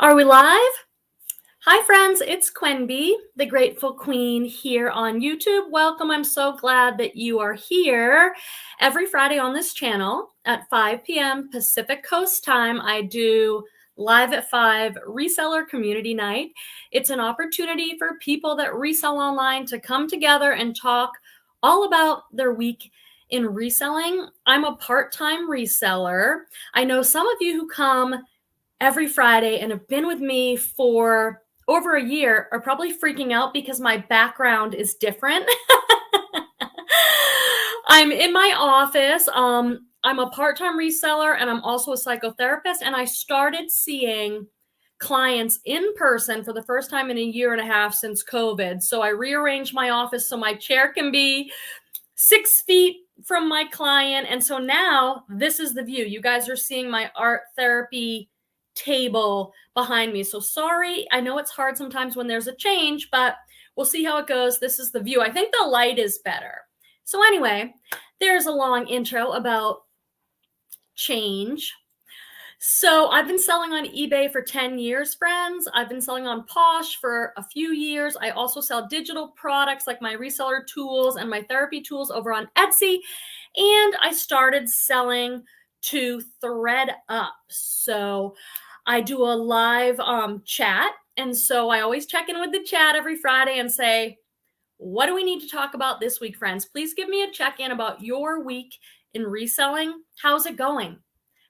Are we live? Hi friends, it's Quenby, the Grateful Queen here on YouTube. Welcome, I'm so glad that you are here. Every Friday on this channel at 5 p.m. Pacific Coast time, I do live at 5 reseller community night. It's an opportunity for people that resell online to come together and talk all about their week in reselling. I'm a part-time reseller. I know some of you who come every Friday and have been with me for over a year are probably freaking out because my background is different. I'm in my office. I'm a part-time reseller and I'm also a psychotherapist, and I started seeing clients in person for the first time in a year and a half since COVID. So I rearranged my office so my chair can be 6 feet from my client. And so now this is the view. You guys are seeing my art therapy table behind me. So sorry, I know it's hard sometimes when there's a change, but we'll see how it goes. This is the view. I think the light is better. So anyway, there's a long intro about change. So I've been selling on eBay for 10 years, friends. I've been selling on Posh for a few years. I also sell digital products like my reseller tools and my therapy tools over on Etsy. And I started selling to Thredup. So I do a live chat. And so I always check in with the chat every Friday and say, what do we need to talk about this week, friends? Please give me a check-in about your week in reselling. How's it going?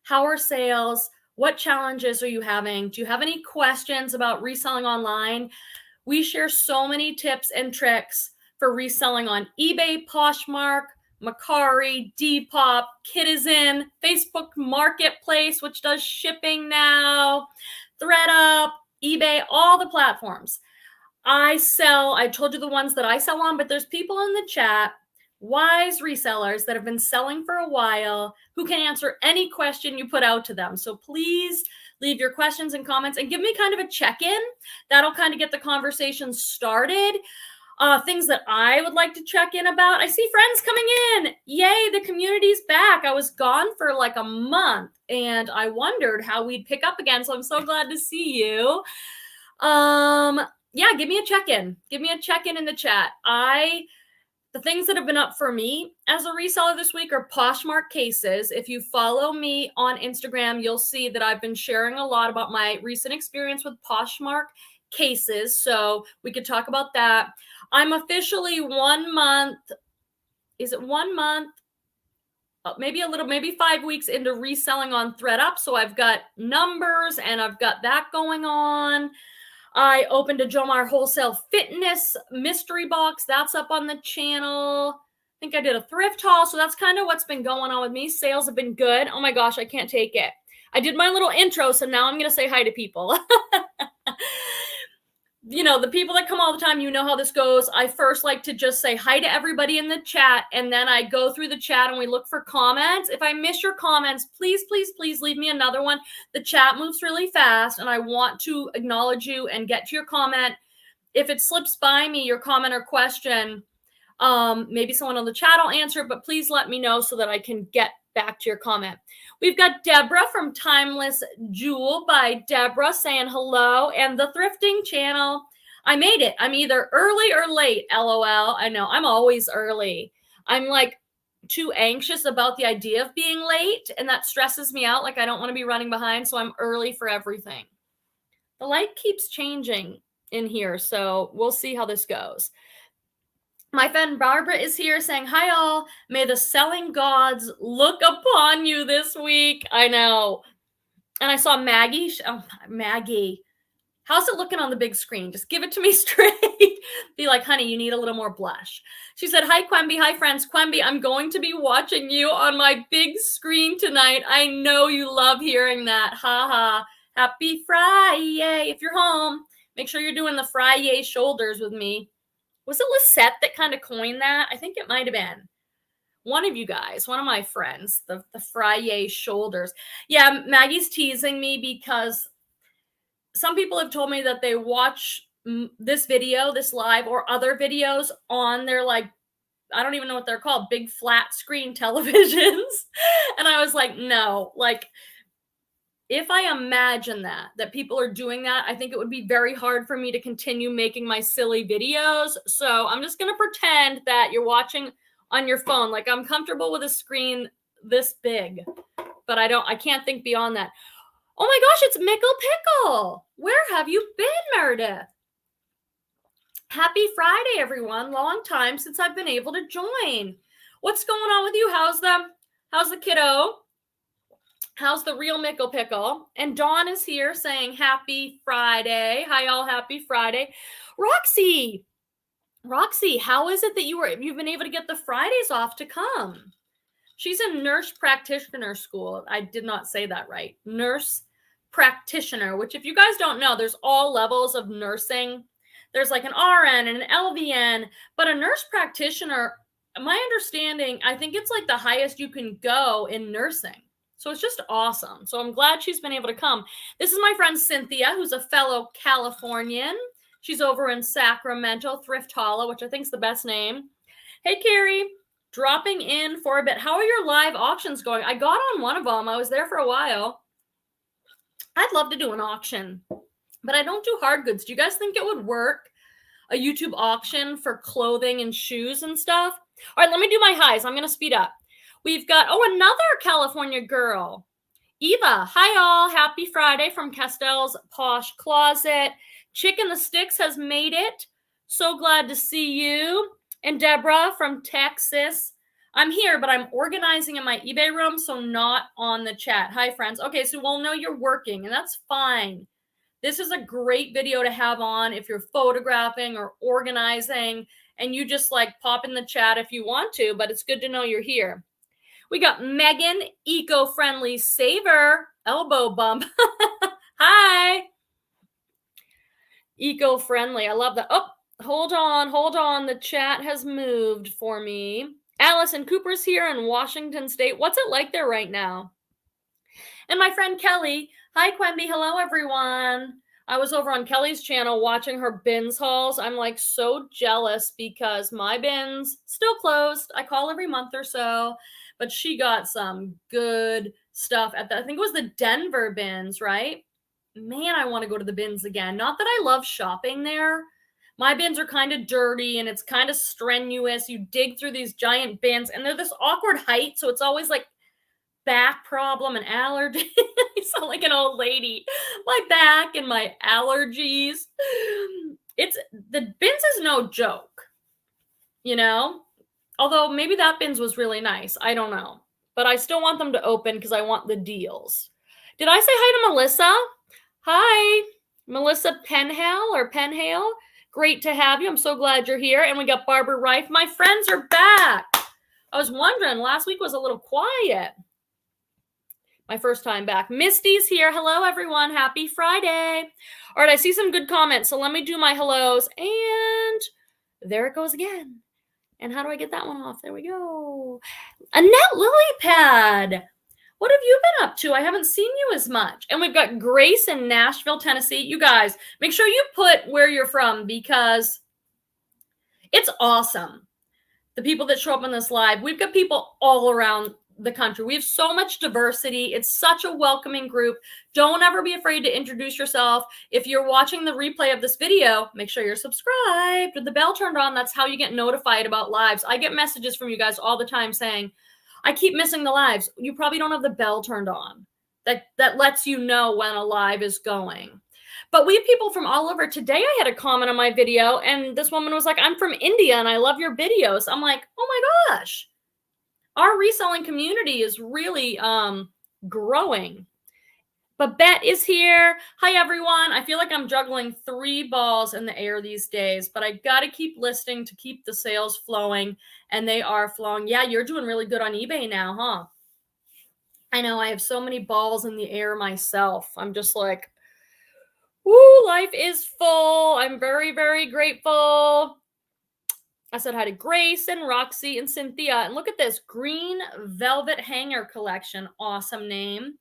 How are sales? What challenges are you having? Do you have any questions about reselling online? We share so many tips and tricks for reselling on eBay, Poshmark, Mercari, Depop, Kitizen, Facebook Marketplace, which does shipping now, Thredup, eBay, all the platforms. I told you the ones that I sell on, but there's people in the chat, wise resellers that have been selling for a while, who can answer any question you put out to them. So please leave your questions and comments and give me kind of a check-in. That'll kind of get the conversation started. Things that I would like to check in about. I see friends coming in. Yay, the community's back. I was gone for like a month and I wondered how we'd pick up again. So I'm so glad to see you. Yeah, give me a check-in. Give me a check-in in the chat. The things that have been up for me as a reseller this week are Poshmark cases. If you follow me on Instagram, you'll see that I've been sharing a lot about my recent experience with Poshmark cases. So we could talk about that. I'm officially 1 month. Is it 1 month? Maybe 5 weeks into reselling on Thredup. So I've got numbers and I've got that going on. I opened a Jomar Wholesale fitness mystery box. That's up on the channel. I think I did a thrift haul. So that's kind of what's been going on with me. Sales have been good. Oh my gosh, I can't take it. I did my little intro, so now I'm going to say hi to people. You know, the people that come all the time, you know how this goes. I first like to just say hi to everybody in the chat, and then I go through the chat and we look for comments. If I miss your comments, please, please, please leave me another one. The chat moves really fast, and I want to acknowledge you and get to your comment. If it slips by me, your comment or question, maybe someone on the chat will answer it, but please let me know so that I can get back to your comment. We've got Deborah from Timeless Jewel by Deborah saying hello, and the thrifting channel. I made it. I'm either early or late, LOL. I know, I'm always early. I'm like too anxious about the idea of being late, and that stresses me out. Like I don't want to be running behind, so I'm early for everything. The light keeps changing in here, so we'll see how this goes. My friend Barbara is here saying, hi all, may the selling gods look upon you this week. I know. And I saw Maggie. Maggie, how's it looking on the big screen? Just give it to me straight. Be like, honey, you need a little more blush. She said, hi, Quemby. Hi, friends. Quemby, I'm going to be watching you on my big screen tonight. I know you love hearing that. Ha ha. Happy Friday. If you're home, make sure you're doing the Friday shoulders with me. Was it Lisette that kind of coined that? I think it might have been one of you guys, one of my friends, the Friday shoulders. Yeah, Maggie's teasing me because some people have told me that they watch this video, this live, or other videos on their, like, I don't even know what they're called, big flat screen televisions. And I was like, no, like, if I imagine that people are doing that, I think it would be very hard for me to continue making my silly videos. So I'm just going to pretend that you're watching on your phone. Like I'm comfortable with a screen this big, but I can't think beyond that. Oh my gosh, it's Mickle Pickle. Where have you been, Meredith? Happy Friday, everyone. Long time since I've been able to join. What's going on with you? How's the kiddo? How's the real Mickle Pickle? And Dawn is here saying happy Friday. Hi, all. Happy Friday. Roxy, how is it that you've been able to get the Fridays off to come? She's in nurse practitioner school. I did not say that right. Nurse practitioner, which if you guys don't know, there's all levels of nursing. There's like an RN and an LVN, but a nurse practitioner, my understanding, I think it's like the highest you can go in nursing. So it's just awesome. So I'm glad she's been able to come. This is my friend Cynthia, who's a fellow Californian. She's over in Sacramento, Thrift Hauls, which I think is the best name. Hey, Carrie, dropping in for a bit. How are your live auctions going? I got on one of them. I was there for a while. I'd love to do an auction, but I don't do hard goods. Do you guys think it would work? A YouTube auction for clothing and shoes and stuff? All right, let me do my highs. I'm going to speed up. We've got, another California girl. Eva, hi all. Happy Friday from Castell's Posh Closet. Chicken the Sticks has made it. So glad to see you. And Deborah from Texas. I'm here, but I'm organizing in my eBay room, so not on the chat. Hi, friends. Okay, so we'll know you're working, and that's fine. This is a great video to have on if you're photographing or organizing, and you just like pop in the chat if you want to, but it's good to know you're here. We got Megan, eco-friendly saver, elbow bump. Hi. Eco-friendly. I love that. Oh, hold on. The chat has moved for me. Allison Cooper's here in Washington State. What's it like there right now? And my friend Kelly. Hi, Quemby. Hello, everyone. I was over on Kelly's channel watching her bins hauls. I'm like so jealous because my bins still closed. I call every month or so. But she got some good stuff at I think it was the Denver bins, right? Man, I want to go to the bins again. Not that I love shopping there. My bins are kind of dirty and it's kind of strenuous. You dig through these giant bins and they're this awkward height. So it's always like back problem and allergy. I sound like an old lady. My back and my allergies. The bins is no joke, you know? Although maybe that bins was really nice. I don't know. But I still want them to open because I want the deals. Did I say hi to Melissa? Hi, Melissa Penhale. Great to have you. I'm so glad you're here. And we got Barbara Reif. My friends are back. I was wondering, last week was a little quiet. My first time back. Misty's here. Hello, everyone. Happy Friday. All right, I see some good comments. So let me do my hellos. And there it goes again. And how do I get that one off? There we go. Annette Lilypad. What have you been up to? I haven't seen you as much. And we've got Grace in Nashville, Tennessee. You guys, make sure you put where you're from because it's awesome. The people that show up on this live, we've got people all around the country. We have so much diversity. It's such a welcoming group. Don't ever be afraid to introduce yourself. If you're watching the replay of this video, make sure you're subscribed with the bell turned on. That's how you get notified about lives. I get messages from you guys all the time saying, I keep missing the lives. You probably don't have the bell turned on. That lets you know when a live is going. But we have people from all over. Today I had a comment on my video and this woman was like, I'm from India and I love your videos. I'm like, oh my gosh. Our reselling community is really growing. But Bet is here. Hi, everyone. I feel like I'm juggling 3 balls in the air these days, but I got to keep listing to keep the sales flowing, and they are flowing. Yeah, you're doing really good on eBay now, huh? I know. I have so many balls in the air myself. I'm just like, woo, life is full. I'm very, very grateful. I said hi to Grace and Roxy and Cynthia. And look at this green velvet hanger collection. Awesome name.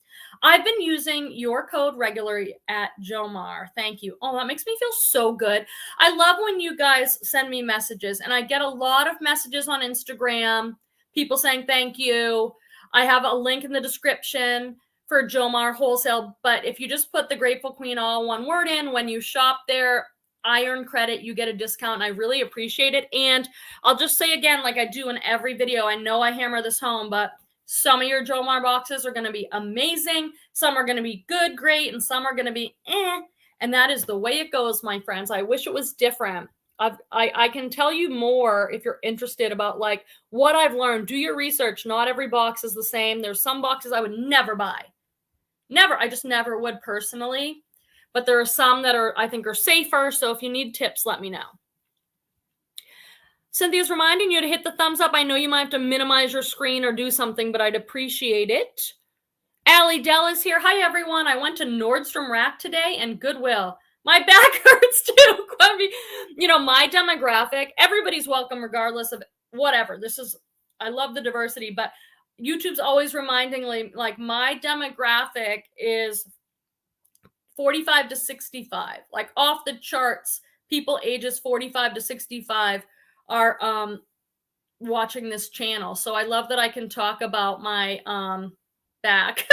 I've been using your code regularly at Jomar. Thank you. Oh, that makes me feel so good. I love when you guys send me messages. And I get a lot of messages on Instagram. People saying thank you. I have a link in the description for Jomar Wholesale. But if you just put the Grateful Queen all one word in, when you shop there, I earn credit, you get a discount, and I really appreciate it. And I'll just say again, like I do in every video, I know I hammer this home, but some of your Jomar boxes are going to be amazing. Some are going to be good, great, and some are going to be eh. And that is the way it goes, my friends. I wish it was different. I can tell you more if you're interested about like what I've learned. Do your research. Not every box is the same. There's some boxes I would never buy. Never. I just never would personally. But there are some that I think are safer. So if you need tips, let me know. Cynthia's reminding you to hit the thumbs up. I know you might have to minimize your screen or do something, but I'd appreciate it. Allie Dell is here. Hi, everyone. I went to Nordstrom Rack today and Goodwill. My back hurts too. You know, my demographic, everybody's welcome regardless of whatever. I love the diversity, but YouTube's always reminding like my demographic is 45 to 65, like off the charts. People ages 45 to 65 are watching this channel. So I love that I can talk about my back.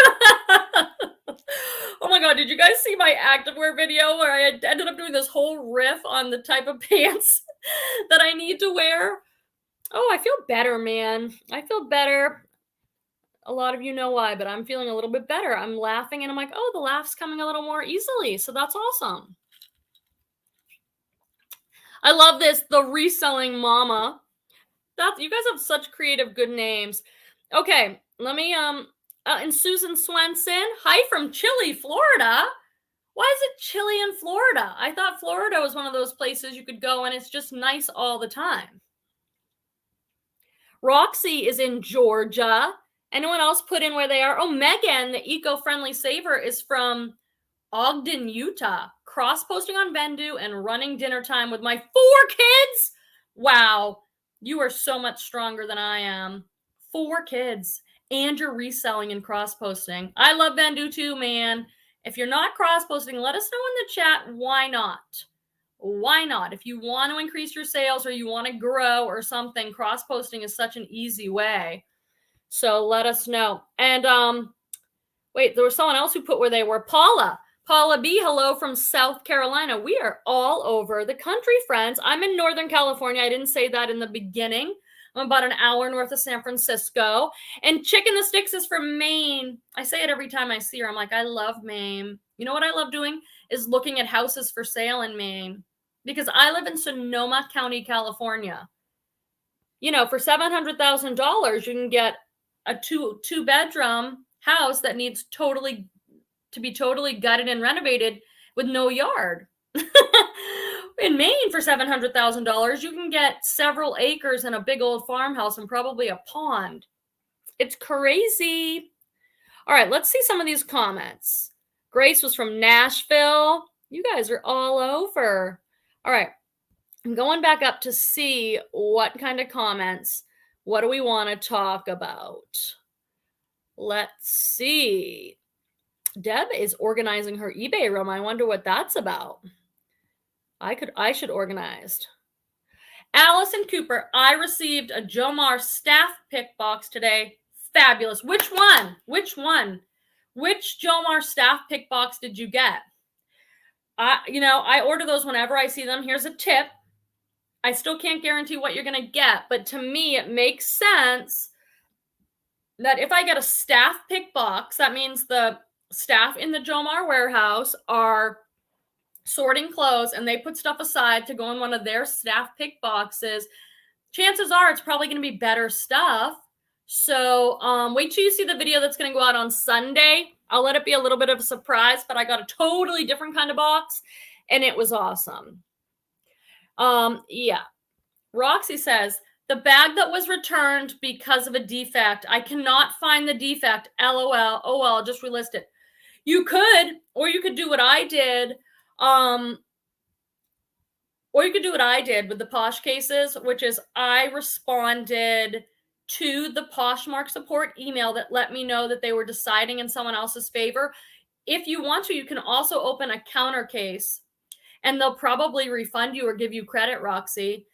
Oh my God, did you guys see my activewear video where I ended up doing this whole riff on the type of pants that I need to wear? Oh, I feel better, man. I feel better. A lot of you know why, but I'm feeling a little bit better. I'm laughing and I'm like, oh, the laugh's coming a little more easily. So that's awesome. I love this. The Reselling Mama. You guys have such creative, good names. Okay, let me, and Susan Swenson. Hi from chilly Florida. Why is it chilly in Florida? I thought Florida was one of those places you could go and it's just nice all the time. Roxy is in Georgia. Anyone else put in where they are? Oh, Megan, the eco-friendly saver, is from Ogden, Utah. Cross-posting on Vendu and running dinner time with my 4 kids. Wow, you are so much stronger than I am. 4 kids, and you're reselling and cross-posting. I love Vendu too, man. If you're not cross-posting, let us know in the chat why not. Why not? If you want to increase your sales or you want to grow or something, cross-posting is such an easy way. So let us know. And wait, there was someone else who put where they were. Paula B, hello from South Carolina. We are all over the country, friends. I'm in Northern California. I didn't say that in the beginning. I'm about an hour north of San Francisco. And Chicken the Sticks is from Maine. I say it every time I see her. I'm like, I love Maine. You know what I love doing is looking at houses for sale in Maine. Because I live in Sonoma County, California. You know, for $700,000, you can get a two-bedroom house that needs to be totally gutted and renovated with no yard. In Maine, for $700,000, you can get several acres and a big old farmhouse and probably a pond. It's crazy. All right, let's see some of these comments. Grace was from Nashville. You guys are all over. All right, I'm going back up to see what kind of comments. What do we want to talk about? Let's see. Deb is organizing her eBay room. I wonder what that's about. I should organize. Allison Cooper, I received a Jomar staff pick box today. Fabulous. Which one? Which Jomar staff pick box did you get? I order those whenever I see them. Here's a tip. I still can't guarantee what you're going to get, but to me, it makes sense that if I get a staff pick box, that means the staff in the Jomar warehouse are sorting clothes and they put stuff aside to go in one of their staff pick boxes. Chances are it's probably going to be better stuff. So wait till you see the video that's going to go out on Sunday. I'll let it be a little bit of a surprise, but I got a totally different kind of box and it was awesome. Yeah. Roxy says, the bag that was returned because of a defect. I cannot find the defect. LOL. Oh, well, I'll just relist it. You could, or you could do what I did. Or you could do what I did with the Posh cases, which is I responded to the Poshmark support email that let me know that they were deciding in someone else's favor. If you want to, you can also open a counter case and they'll probably refund you or give you credit, Roxy.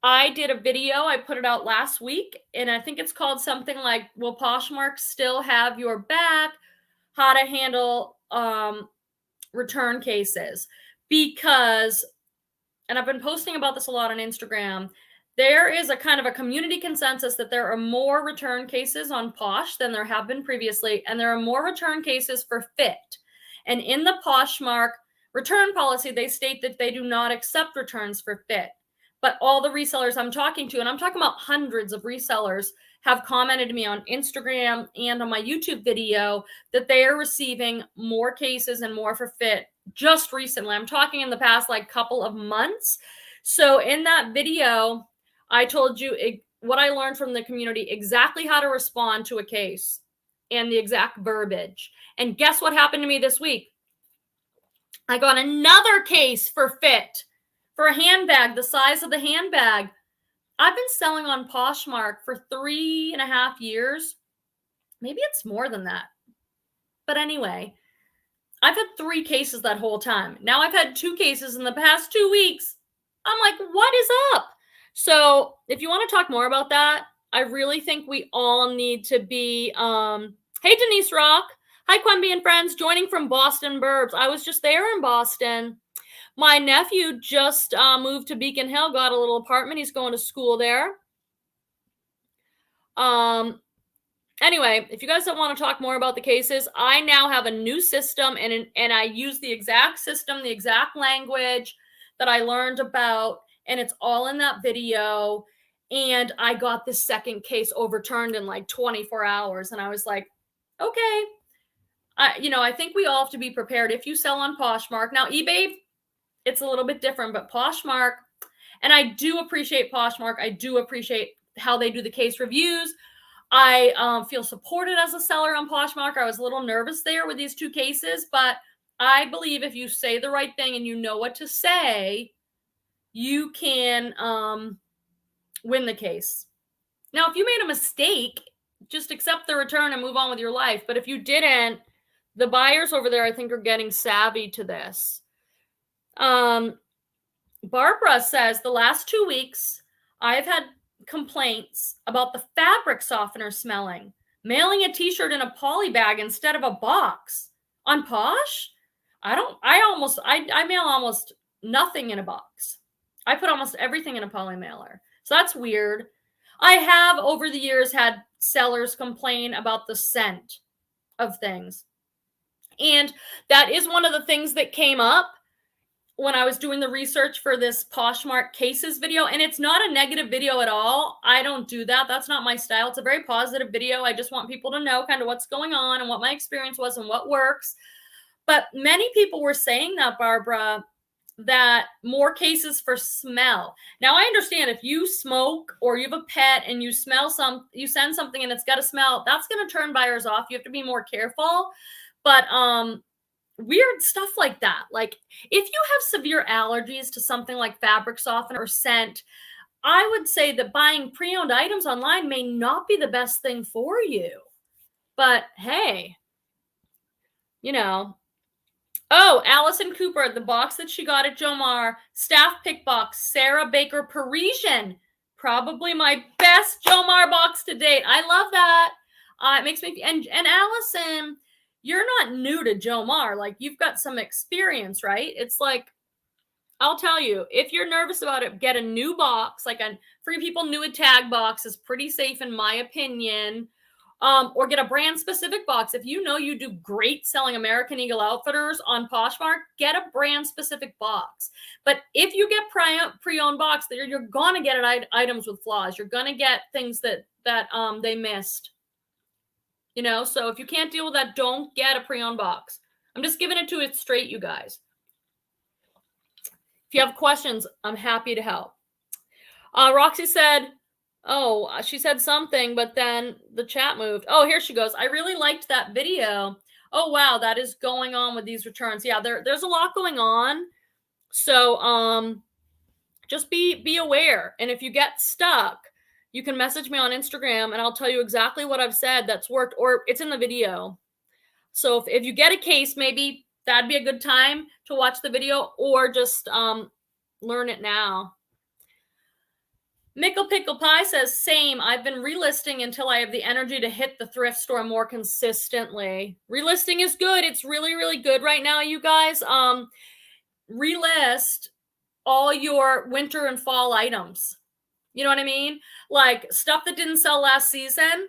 I did a video, I put it out last week, and I think it's called something like, will Poshmark still have your back? How to handle return cases. Because, and I've been posting about this a lot on Instagram, there is a kind of a community consensus that there are more return cases on Posh than there have been previously, and there are more return cases for fit. And in the Poshmark return policy, they state that they do not accept returns for fit. But all the resellers I'm talking to, and I'm talking about hundreds of resellers, have commented to me on Instagram and on my YouTube video that they are receiving more cases and more for fit just recently. I'm talking in the past like couple of months. So in that video, I told you what I learned from the community, exactly how to respond to a case and the exact verbiage. And guess what happened to me this week? I got another case for fit for a handbag, the size of the handbag. I've been selling on Poshmark for 3.5 years. Maybe it's more than that. But anyway, I've had 3 cases that whole time. Now I've had 2 cases in the past 2 weeks. I'm like, what is up? So if you want to talk more about that, I really think we all need to be, hey, Denise Rock. Hi, Quemby and friends, joining from Boston Burbs. I was just there in Boston. My nephew just moved to Beacon Hill, got a little apartment. He's going to school there. Anyway, if you guys don't want to talk more about the cases, I now have a new system, and I use the exact system, the exact language that I learned about, and it's all in that video. And I got the second case overturned in like 24 hours, and I was like, okay. I think we all have to be prepared. If you sell on Poshmark, now eBay, it's a little bit different, but Poshmark, and I do appreciate Poshmark. I do appreciate how they do the case reviews. I feel supported as a seller on Poshmark. I was a little nervous there with these 2 cases, but I believe if you say the right thing and you know what to say, you can win the case. Now, if you made a mistake, just accept the return and move on with your life. But if you didn't, the buyers over there, I think, are getting savvy to this. Barbara says, the last 2 weeks, I've had complaints about the fabric softener smelling. Mailing a t-shirt in a poly bag instead of a box. On Posh, I mail almost nothing in a box. I put almost everything in a poly mailer. So that's weird. I have over the years had sellers complain about the scent of things. And that is one of the things that came up when I was doing the research for this Poshmark cases video. And it's not a negative video at all. I don't do that. That's not my style. It's a very positive video. I just want people to know kind of what's going on and what my experience was and what works. But many people were saying that, Barbara, that more cases for smell. Now, I understand if you smoke or you have a pet and you send something and it's got a smell, that's going to turn buyers off. You have to be more careful. But weird stuff like that. Like if you have severe allergies to something like fabric softener or scent, I would say that buying pre-owned items online may not be the best thing for you. But hey, Oh, Allison Cooper, the box that she got at Jomar, staff pick box, Sarah Baker Parisian. Probably my best Jomar box to date. I love that. It makes me, and Allison, you're not new to Jomar. Like you've got some experience, right? It's like, I'll tell you, if you're nervous about it, get a new box, like a Free People New Tag box is pretty safe in my opinion. Or get a brand specific box. If you know you do great selling American Eagle Outfitters on Poshmark, get a brand specific box. But if you get pre-owned box, you're going to get items with flaws. You're going to get things that they missed. So if you can't deal with that, don't get a pre-owned box. I'm just giving it to it straight, you guys. If you have questions, I'm happy to help. Roxy said, she said something, but then the chat moved. Oh, here she goes. I really liked that video. Oh, wow. That is going on with these returns. Yeah, there's a lot going on. So just be aware. And if you get stuck, you can message me on Instagram and I'll tell you exactly what I've said that's worked, or it's in the video. So if you get a case, maybe that'd be a good time to watch the video or just learn it now. Mickle Pickle Pie says, same. I've been relisting until I have the energy to hit the thrift store more consistently. Relisting is good. It's really, really good right now, you guys. Relist all your winter and fall items. You know what I mean? Like stuff that didn't sell last season.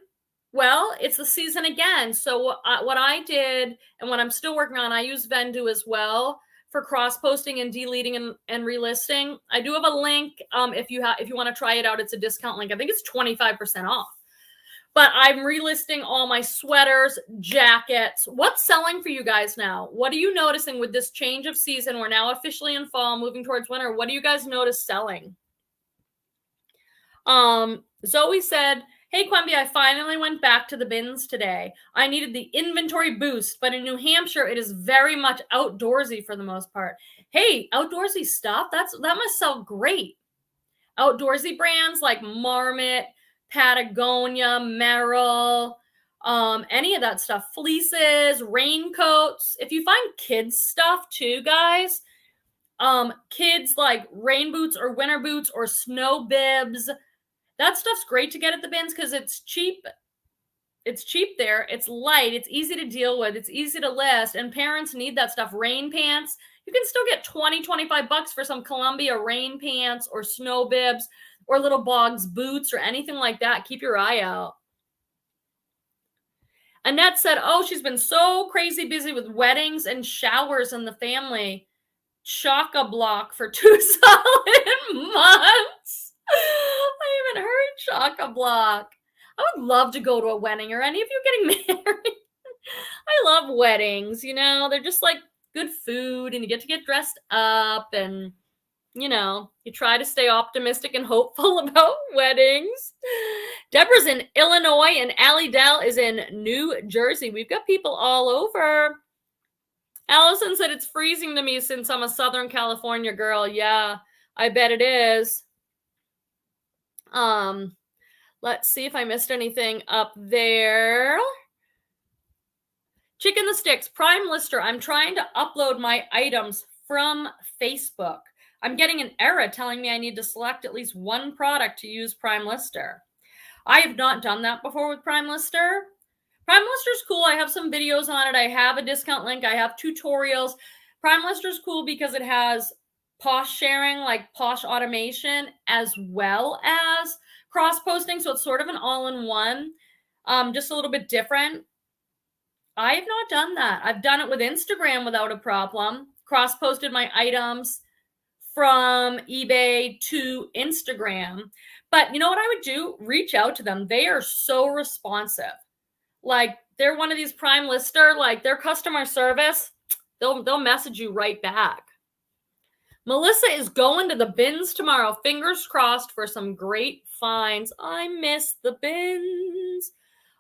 Well, it's the season again. So what I did and what I'm still working on, I use Vendu as well for cross posting and deleting and relisting. I do have a link. If you want to try it out, it's a discount link. I think it's 25% off. But I'm relisting all my sweaters, jackets. What's selling for you guys now? What are you noticing with this change of season? We're now officially in fall, moving towards winter. What do you guys notice selling? Zoe said, hey, Quimby, I finally went back to the bins today. I needed the inventory boost, but in New Hampshire, it is very much outdoorsy for the most part. Hey, outdoorsy stuff, that must sell great. Outdoorsy brands like Marmot, Patagonia, Merrell, any of that stuff, fleeces, raincoats. If you find kids stuff too, guys, kids like rain boots or winter boots or snow bibs, that stuff's great to get at the bins because it's cheap. It's cheap there. It's light. It's easy to deal with. It's easy to list. And parents need that stuff. Rain pants. You can still get $20-25 for some Columbia rain pants or snow bibs or little Boggs boots or anything like that. Keep your eye out. Annette said, oh, she's been so crazy busy with weddings and showers in the family. Chock-a-block for 2 solid months. I haven't heard chock-a-block. I would love to go to a wedding. Are any of you getting married? I love weddings, you know. They're just like good food and you get to get dressed up and, you know, you try to stay optimistic and hopeful about weddings. Deborah's in Illinois and Allie Dell is in New Jersey. We've got people all over. Allison said it's freezing to me since I'm a Southern California girl. Yeah, I bet it is. Let's see if I missed anything up there. Chicken the Sticks, Prime Lister. I'm trying to upload my items from Facebook. I'm getting an error telling me I need to select at least one product to use Prime Lister. I have not done that before with Prime Lister. Prime Lister's cool. I have some videos on it. I have a discount link. I have tutorials. Prime Lister's cool because it has Posh sharing, like Posh automation, as well as cross-posting. So it's sort of an all-in-one, just a little bit different. I have not done that. I've done it with Instagram without a problem. Cross-posted my items from eBay to Instagram. But you know what I would do? Reach out to them. They are so responsive. Like, they're one of these Prime Lister, like their customer service, they'll message you right back. Melissa is going to the bins tomorrow. Fingers crossed for some great finds. I miss the bins.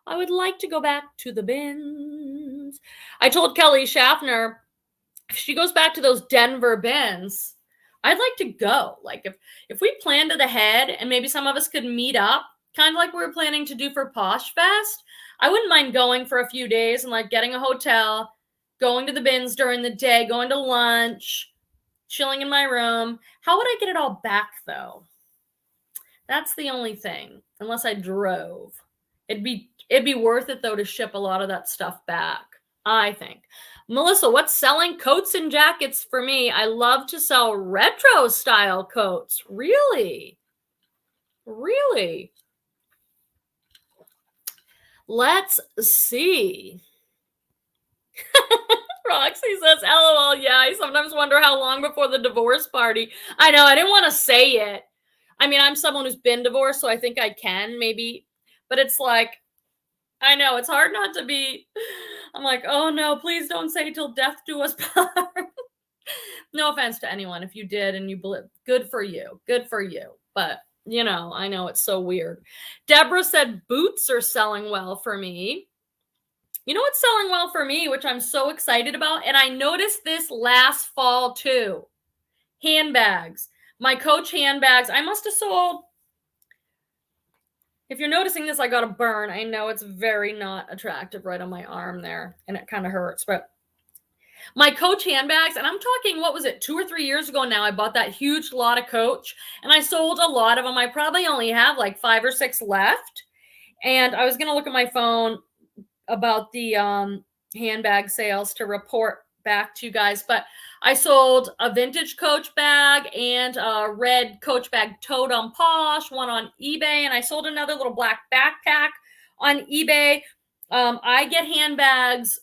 I would like to go back to the bins. I told Kelly Schaffner, if she goes back to those Denver bins, I'd like to go. Like if we planned it ahead and maybe some of us could meet up, kind of like we were planning to do for Posh Fest, I wouldn't mind going for a few days and like getting a hotel, going to the bins during the day, going to lunch, chilling in my room. How would I get it all back though? That's the only thing, unless I drove. It'd be worth it though to ship a lot of that stuff back, I think. Melissa, what's selling? Coats and jackets for me. I love to sell retro style coats. Really? Really? Let's see. Roxy says, LOL, yeah, I sometimes wonder how long before the divorce party. I know, I didn't want to say it. I mean, I'm someone who's been divorced, so I think I can maybe. But it's like, I know, it's hard not to be. I'm like, oh no, please don't say till death do us part. No offense to anyone if you did and you believe. Good for you. Good for you. But, you know, I know it's so weird. Deborah said boots are selling well for me. You know what's selling well for me, which I'm so excited about? And I noticed this last fall too. Handbags. My Coach handbags. I must have sold. If you're noticing this, I got a burn. I know it's very not attractive right on my arm there. And it kind of hurts. But My Coach handbags, and I'm talking, what was it, 2 or 3 years ago now, I bought that huge lot of Coach, and I sold a lot of them. I probably only have like 5 or 6 left. And I was going to look at my phone about the handbag sales to report back to you guys, but I sold a vintage Coach bag and a red Coach bag tote on Posh, one on eBay, and I sold another little black backpack on eBay. I get handbags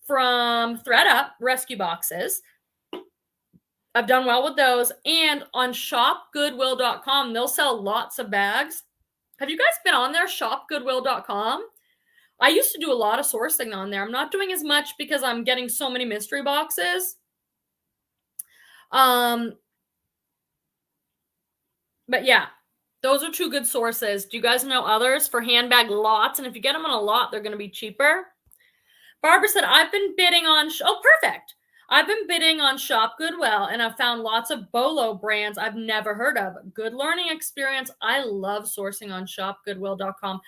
from Thredup rescue boxes. I've done well with those. And on ShopGoodwill.com, they'll sell lots of bags. Have you guys been on there, ShopGoodwill.com? I used to do a lot of sourcing on there. I'm not doing as much because I'm getting so many mystery boxes. But yeah, those are 2 good sources. Do you guys know others for handbag lots? And if you get them on a lot, they're going to be cheaper. Barbara said, I've been bidding on, perfect. I've been bidding on Shop Goodwill, and I've found lots of Bolo brands I've never heard of. Good learning experience. I love sourcing on ShopGoodwill.com.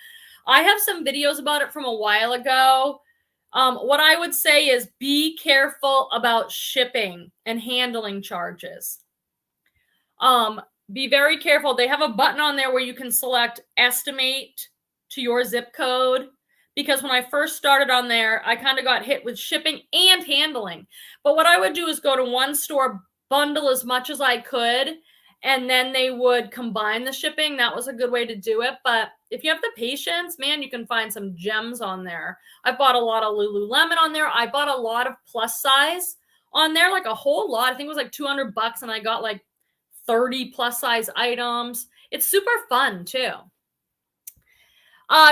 I have some videos about it from a while ago. What I would say is be careful about shipping and handling charges. Be very careful. They have a button on there where you can select estimate to your zip code. Because when I first started on there, I kind of got hit with shipping and handling. But what I would do is go to one store, bundle as much as I could, and then they would combine the shipping. That was a good way to do it. But if you have the patience, man, you can find some gems on there. I bought a lot of Lululemon on there. I bought a lot of plus size on there, like a whole lot. I think it was like $200, and I got like 30 plus size items. It's super fun too.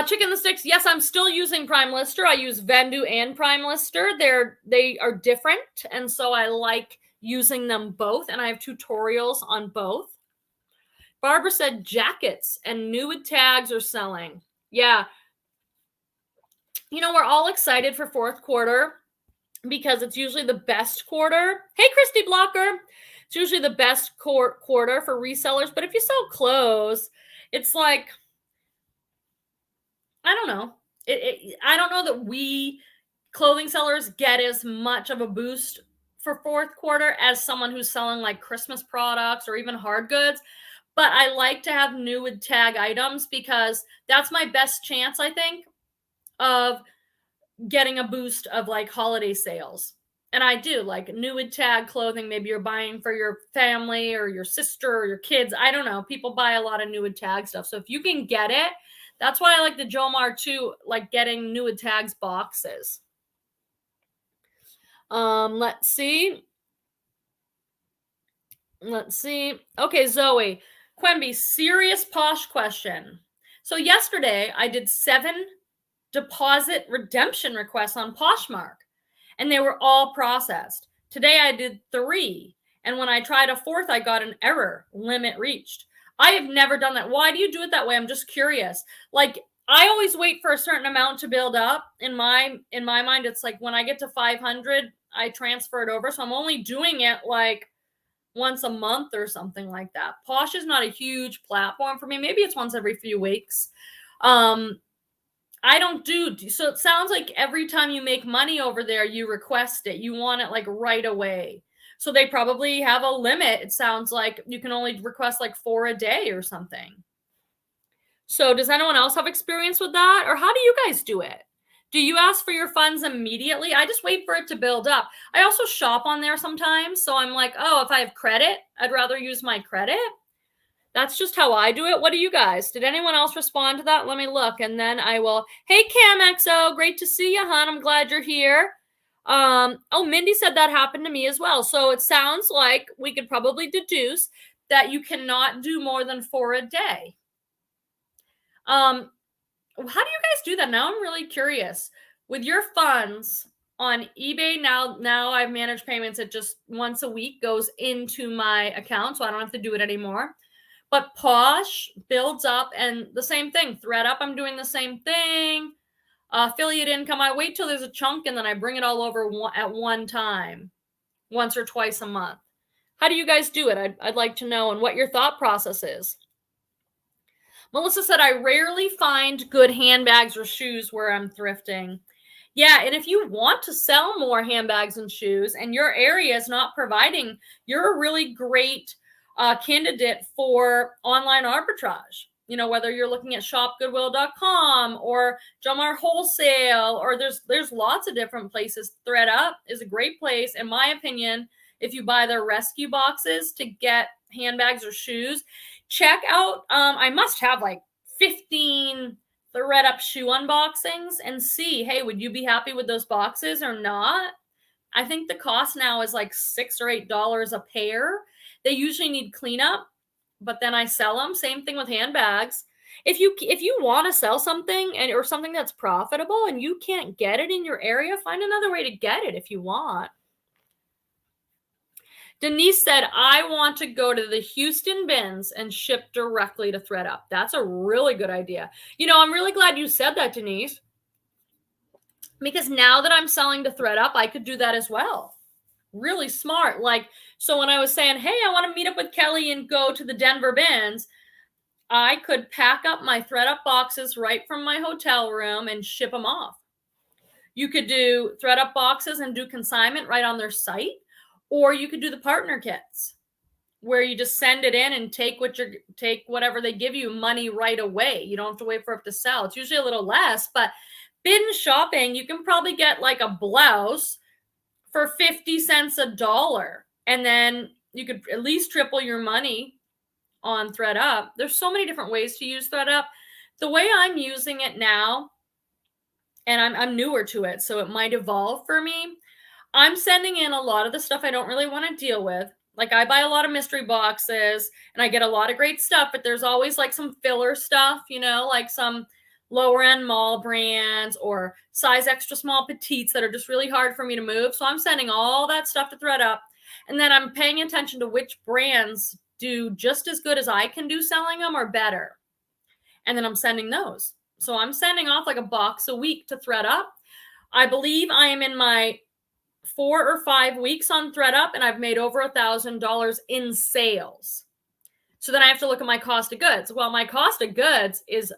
Chicken the Sticks. Yes, I'm still using Prime Lister. I use Vendu and Prime Lister. They are different, and so I like using them both, and I have tutorials on both. Barbara said jackets and nude tags are selling. Yeah. You know, we're all excited for fourth quarter because it's usually the best quarter. Hey, Christy Blocker. It's usually the best quarter for resellers, but if you sell clothes, it's like, I don't know. I don't know that we clothing sellers get as much of a boost for fourth quarter as someone who's selling like Christmas products or even hard goods. But I like to have nude tag items because that's my best chance, I think, of getting a boost of like holiday sales. And I do like nude tag clothing. Maybe you're buying for your family or your sister or your kids. I don't know. People buy a lot of nude tag stuff. So if you can get it, that's why I like the Jomar too, like getting nude tags boxes. Let's see. Okay, Zoe. Quemby, serious Posh question. So yesterday I did 7 deposit redemption requests on Poshmark, and they were all processed. Today I did 3, and when I tried a 4th, I got an error, limit reached. I have never done that. Why do you do it that way? I'm just curious. Like, I always wait for a certain amount to build up. In my mind, it's like when I get to 500, I transfer it over. So I'm only doing it like once a month or something like that. Posh is not a huge platform for me. Maybe it's once every few weeks. I don't do, so it sounds like every time you make money over there, you request it. You want it like right away. So they probably have a limit. It sounds like you can only request like 4 a day or something. So does anyone else have experience with that? Or how do you guys do it? Do you ask for your funds immediately? I just wait for it to build up. I also shop on there sometimes. So I'm like, oh, if I have credit, I'd rather use my credit. That's just how I do it. What do you guys? Did anyone else respond to that? Let me look, and then I will. Hey, CamXO, great to see you, hon. I'm glad you're here. Oh, Mindy said that happened to me as well. So it sounds like we could probably deduce that you cannot do more than 4 a day. How do you guys do that? Now I'm really curious. With your funds on eBay, now I've managed payments. It just once a week goes into my account, so I don't have to do it anymore. But Posh builds up, and the same thing. Thredup, I'm doing the same thing. Affiliate income, I wait till there's a chunk, and then I bring it all over at one time, once or twice a month. How do you guys do it? I'd like to know, and what your thought process is. Melissa said, I rarely find good handbags or shoes where I'm thrifting. Yeah, and if you want to sell more handbags and shoes and your area is not providing, you're a really great candidate for online arbitrage. You know, whether you're looking at shopgoodwill.com or Jomar Wholesale, or there's lots of different places. Thredup is a great place, in my opinion, if you buy their rescue boxes to get handbags or shoes. Check out, I must have like 15 Thredup shoe unboxings and see, hey, would you be happy with those boxes or not? I think the cost now is like $6 or $8 a pair. They usually need cleanup, but then I sell them. Same thing with handbags. If you want to sell something or something that's profitable and you can't get it in your area, find another way to get it if you want. Denise said, I want to go to the Houston bins and ship directly to Thredup. That's a really good idea. You know, I'm really glad you said that, Denise, because now that I'm selling to Thredup, I could do that as well. Really smart. Like, so when I was saying, hey, I want to meet up with Kelly and go to the Denver bins, I could pack up my Thredup boxes right from my hotel room and ship them off. You could do Thredup boxes and do consignment right on their site. Or you could do the partner kits where you just send it in and take whatever they give you money right away. You don't have to wait for it to sell. It's usually a little less, but bin shopping, you can probably get like a blouse for 50 cents a dollar. And then you could at least triple your money on Thredup. There's so many different ways to use Thredup. The way I'm using it now, and I'm newer to it, so it might evolve for me. I'm sending in a lot of the stuff I don't really want to deal with. Like, I buy a lot of mystery boxes and I get a lot of great stuff, but there's always like some filler stuff, you know, like some lower end mall brands or size extra small petites that are just really hard for me to move. So I'm sending all that stuff to Thredup, and then I'm paying attention to which brands do just as good as I can do selling them or better. And then I'm sending those. So I'm sending off like a box a week to Thredup. I believe I am in my 4 or 5 weeks on Thredup, and I've made over $1,000 in sales. So then I have to look at my cost of goods. Well, my cost of goods is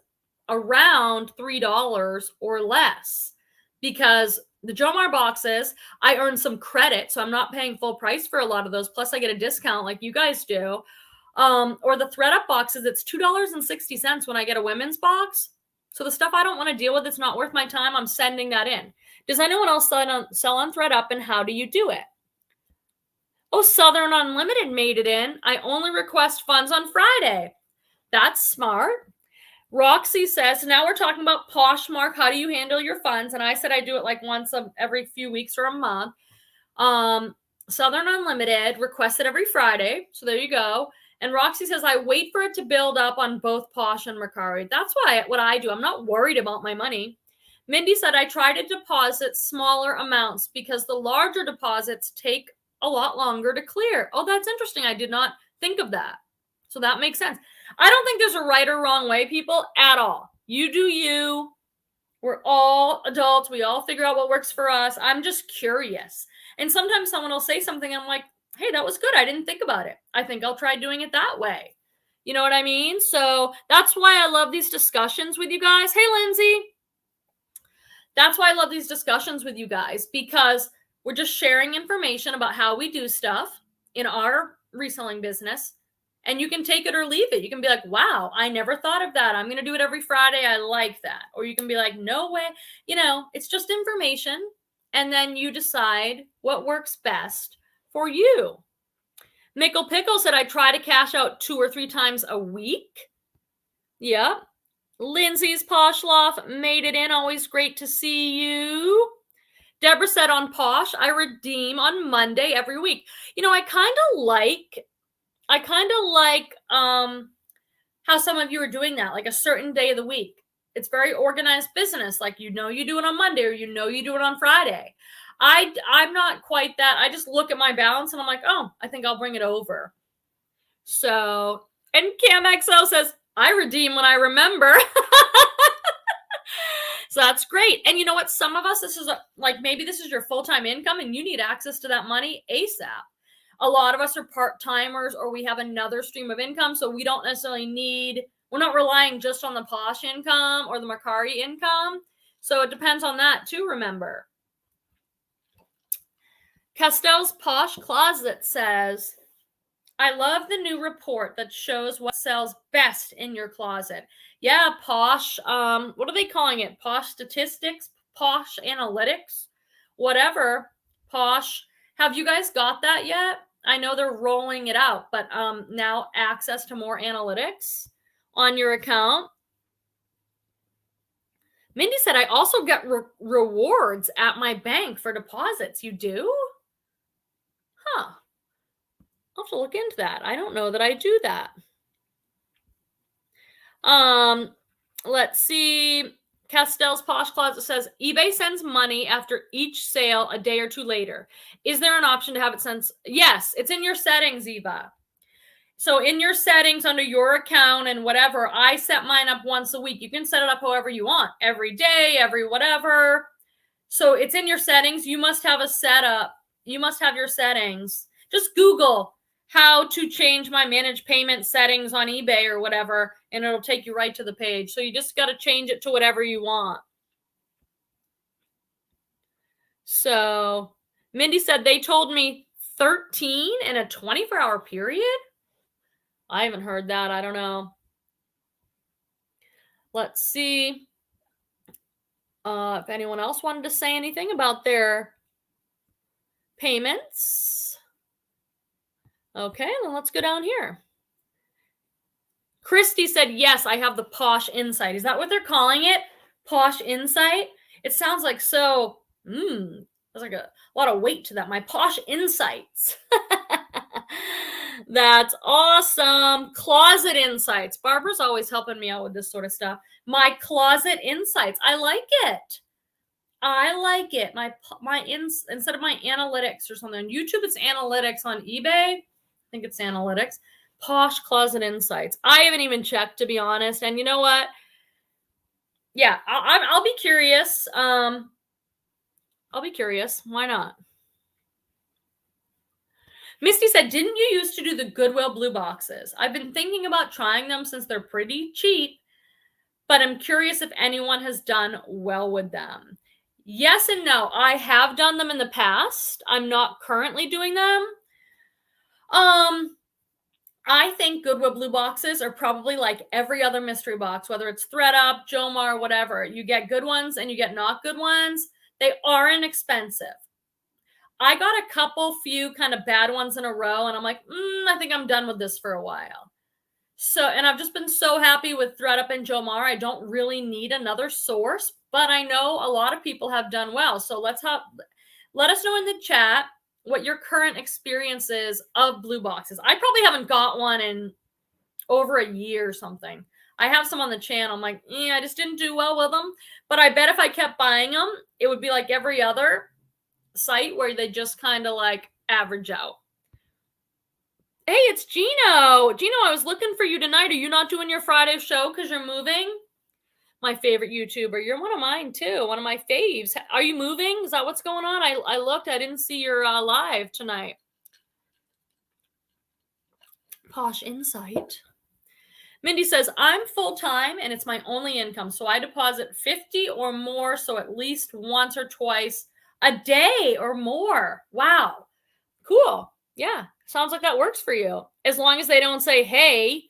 around $3 or less, because the Jomar boxes, I earn some credit, so I'm not paying full price for a lot of those. Plus I get a discount like you guys do. Or the Thredup boxes, it's $2.60 when I get a women's box. So the stuff I don't want to deal with, it's not worth my time, I'm sending that in. Does anyone else sell on Thredup, and how do you do it? Oh, Southern Unlimited made it in. I only request funds on Friday. That's smart. Roxy says, now we're talking about Poshmark. How do you handle your funds? And I said I do it like once every few weeks or a month. Southern Unlimited requested every Friday. So there you go. And Roxy says, I wait for it to build up on both Posh and Mercari. That's what I do. I'm not worried about my money. Mindy said, I try to deposit smaller amounts because the larger deposits take a lot longer to clear. Oh, that's interesting. I did not think of that. So that makes sense. I don't think there's a right or wrong way, people, at all. You do you. We're all adults. We all figure out what works for us. I'm just curious. And sometimes someone will say something, I'm like, hey, that was good. I didn't think about it. I think I'll try doing it that way. You know what I mean? So that's why I love these discussions with you guys. Hey, Lindsay. That's why I love these discussions with you guys, because we're just sharing information about how we do stuff in our reselling business. And you can take it or leave it. You can be like, wow, I never thought of that. I'm going to do it every Friday. I like that. Or you can be like, no way. You know, it's just information. And then you decide what works best for you. Mickle Pickle said, I try to cash out 2 or 3 times a week. Yep. Lindsay's Posh Loft made it in. Always great to see you. Deborah said, on Posh, I redeem on Monday every week. You know, I kind of like how some of you are doing that, like a certain day of the week. It's very organized business. Like, you know, you do it on Monday, or you know, you do it on Friday. I'm not quite that. I just look at my balance and I'm like, oh, I think I'll bring it over. So, and Cam XO says, I redeem when I remember. So that's great. And you know what? Some of us, this is maybe this is your full-time income and you need access to that money ASAP. A lot of us are part-timers, or we have another stream of income. So we don't necessarily we're not relying just on the Posh income or the Mercari income. So it depends on that too, remember. Castell's Posh Closet says, I love the new report that shows what sells best in your closet. Yeah, Posh. What are they calling it? Posh Statistics? Posh Analytics? Whatever. Posh. Have you guys got that yet? I know they're rolling it out, but now access to more analytics on your account. Mindy said, I also get rewards at my bank for deposits. You do? Huh. I'll have to look into that. I don't know that I do that. Let's see. Castell's Posh Closet says, eBay sends money after each sale a day or two later. Is there an option to have it sent? Yes, it's in your settings, Eva. So in your settings under your account and whatever, I set mine up once a week. You can set it up however you want, every day, every whatever. So it's in your settings. You must have a setup. You must have your settings. Just Google how to change my manage payment settings on eBay or whatever, and it'll take you right to the page. So you just got to change it to whatever you want. So Mindy said they told me 13 in a 24-hour period. I haven't heard that. I don't know. Let's see if anyone else wanted to say anything about their payments. Okay, then let's go down here. Christy said, yes, I have the Posh Insight. Is that what they're calling it? Posh Insight? It sounds like so, there's like a lot of weight to that. My Posh Insights. That's awesome. Closet Insights. Barbara's always helping me out with this sort of stuff. My Closet Insights. I like it. I like it. Instead of my analytics or something. On YouTube, it's analytics. On eBay, I think it's analytics. Posh Closet Insights. I haven't even checked, to be honest. And you know what? Yeah, I'll be curious. I'll be curious. Why not? Misty said, didn't you used to do the Goodwill blue boxes? I've been thinking about trying them since they're pretty cheap, but I'm curious if anyone has done well with them. Yes and no. I have done them in the past. I'm not currently doing them. I think Goodwill blue boxes are probably like every other mystery box, whether it's Thredup, Jomar, whatever. You get good ones and you get not good ones. They aren't expensive. I got a few kind of bad ones in a row, and I'm like, I think I'm done with this for a while. So, and I've just been so happy with Thredup and Jomar. I don't really need another source, but I know a lot of people have done well. So let us know in the chat what your current experience is of blue boxes. I probably haven't got one in over a year or something. I have some on the channel. I'm like, I just didn't do well with them. But I bet if I kept buying them, it would be like every other site where they just kind of like average out. Hey, it's Gino. Gino, I was looking for you tonight. Are you not doing your Friday show because you're moving? My favorite YouTuber. You're one of mine too. One of my faves. Are you moving? Is that what's going on? I looked. I didn't see your live tonight. Posh Insight. Mindy says, I'm full-time and it's my only income. So I deposit 50 or more. So at least once or twice a day or more. Wow. Cool. Yeah. Sounds like that works for you. As long as they don't say, hey,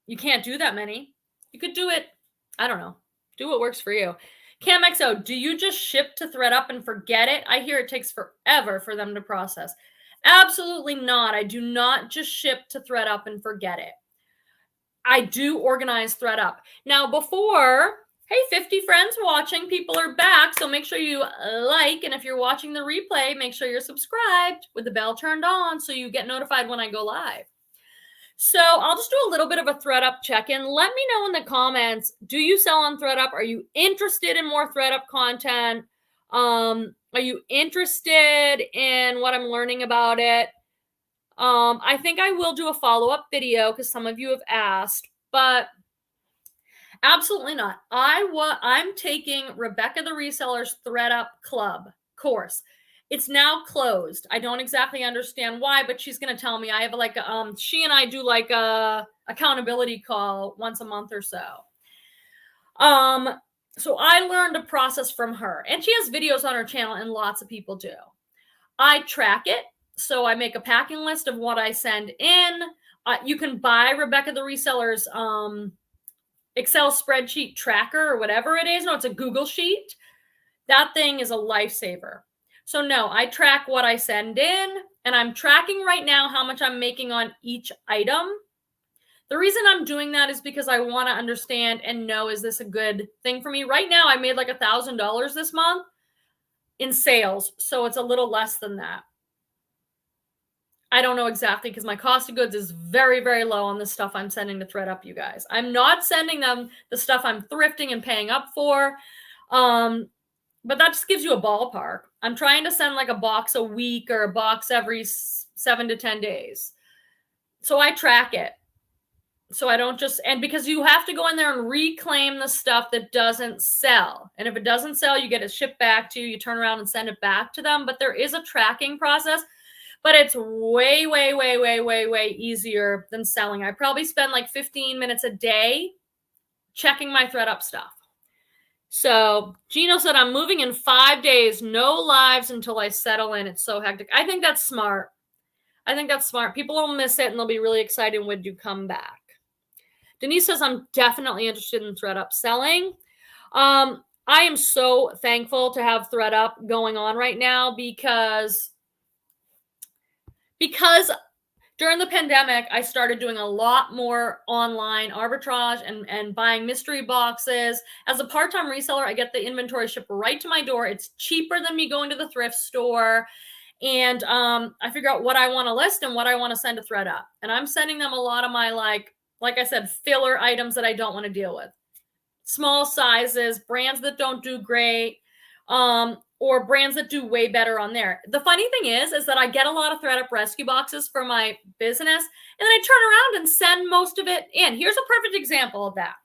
you can't do that many. You could do it. I don't know. Do what works for you. CamXO, do you just ship to Thredup and forget it? I hear it takes forever for them to process. Absolutely not. I do not just ship to Thredup and forget it. I do organize Thredup. Now before, hey, 50 friends watching, people are back. So make sure you like, and if you're watching the replay, make sure you're subscribed with the bell turned on so you get notified when I go live. So I'll just do a little bit of a Thredup check-in. Let me know in the comments, do you sell on Thredup? Are you interested in more Thredup content? Are you interested in what I'm learning about it? I think I will do a follow-up video because some of you have asked, but absolutely not. I'm taking Rebecca the Reseller's Thredup Club course. It's now closed. I don't exactly understand why, but she's going to tell me. I have like she and I do like a accountability call once a month or so. So I learned a process from her, and she has videos on her channel, and lots of people do. I track it. So I make a packing list of what I send in. You can buy Rebecca the Reseller's Excel spreadsheet tracker or whatever it is. No, it's a Google sheet. That thing is a lifesaver. So no, I track what I send in, and I'm tracking right now how much I'm making on each item. The reason I'm doing that is because I want to understand and know, is this a good thing for me? Right now, I made like $1,000 this month in sales. So it's a little less than that. I don't know exactly because my cost of goods is very, very low on the stuff I'm sending to Thredup, you guys. I'm not sending them the stuff I'm thrifting and paying up for. But that just gives you a ballpark. I'm trying to send like a box a week or a box every 7 to 10 days. So I track it. So I don't just, and because you have to go in there and reclaim the stuff that doesn't sell. And if it doesn't sell, you get it shipped back to you. You turn around and send it back to them. But there is a tracking process. But it's way, way, way, way, way, way easier than selling. I probably spend like 15 minutes a day checking my Thredup stuff. So Gino said, I'm moving in 5 days, no lives until I settle in. It's so hectic. I think that's smart. I think that's smart. People will miss it and they'll be really excited when you come back. Denise says, I'm definitely interested in Thredup selling. I am so thankful to have Thredup going on right now because during the pandemic, I started doing a lot more online arbitrage and buying mystery boxes. As a part-time reseller, I get the inventory shipped right to my door. It's cheaper than me going to the thrift store. And I figure out what I want to list and what I want to send to Thredup. And I'm sending them a lot of my, like I said, filler items that I don't want to deal with. Small sizes, brands that don't do great. Or brands that do way better on there. The funny thing is that I get a lot of Thredup rescue boxes for my business, and then I turn around and send most of it in. Here's a perfect example of that.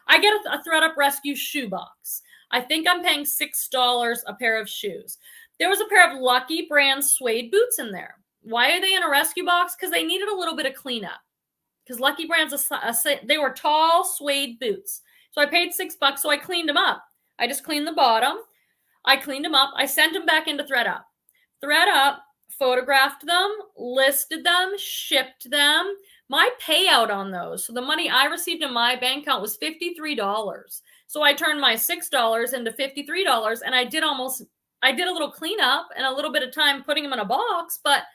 I get a Thredup rescue shoe box. I think I'm paying $6 a pair of shoes. There was a pair of Lucky Brand suede boots in there. Why are they in a rescue box? Because they needed a little bit of cleanup. Because Lucky Brand's they were tall suede boots. So I paid $6, so I cleaned them up. I just cleaned the bottom. I cleaned them up. I sent them back into Thredup. Thredup photographed them, listed them, shipped them. My payout on those, so the money I received in my bank account was $53. So I turned my $6 into $53, and I did a little cleanup and a little bit of time putting them in a box, but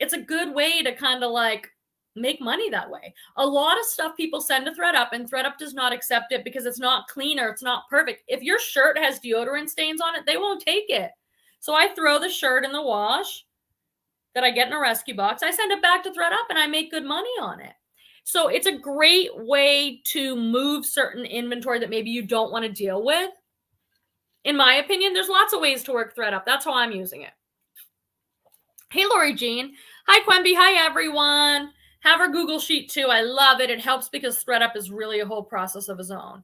it's a good way to kind of like make money that way. A lot of stuff people send to Thredup, and Thredup does not accept it because it's not clean or it's not perfect. If your shirt has deodorant stains on it, they won't take it. So I throw the shirt in the wash that I get in a rescue box. I send it back to Thredup and I make good money on it. So it's a great way to move certain inventory that maybe you don't want to deal with. In my opinion, there's lots of ways to work Thredup. That's how I'm using it. Hey, Lori Jean. Hi, Quemby. Hi, everyone. Have our Google Sheet too. I love it. It helps because Thredup is really a whole process of its own.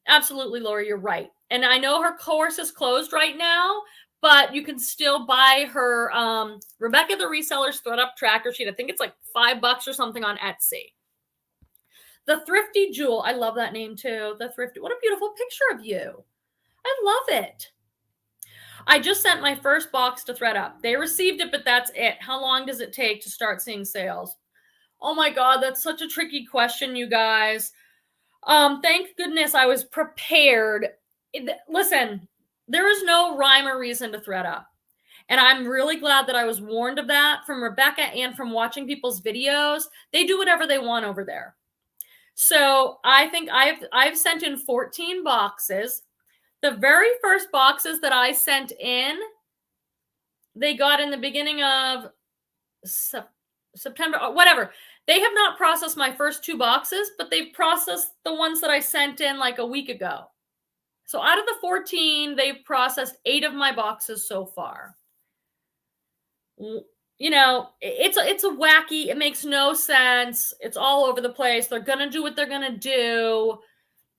Absolutely, Lori, you're right. And I know her course is closed right now, but you can still buy her Rebecca the Reseller's Thredup tracker sheet. I think it's like $5 or something on Etsy. The Thrifty Jewel. I love that name too. The Thrifty. What a beautiful picture of you. I love it. I just sent my first box to Thredup. They received it, but that's it. How long does it take to start seeing sales? Oh my God, that's such a tricky question, you guys. Thank goodness I was prepared. Listen, there is no rhyme or reason to Thredup. And I'm really glad that I was warned of that from Rebecca and from watching people's videos. They do whatever they want over there. So I think I've sent in 14 boxes. The very first boxes that I sent in, they got in the beginning of September, or whatever. They have not processed my first 2 boxes, but they've processed the ones that I sent in like a week ago. So out of the 14, they've processed 8 of my boxes so far. You know, it's a wacky, it makes no sense. It's all over the place. They're going to do what they're going to do.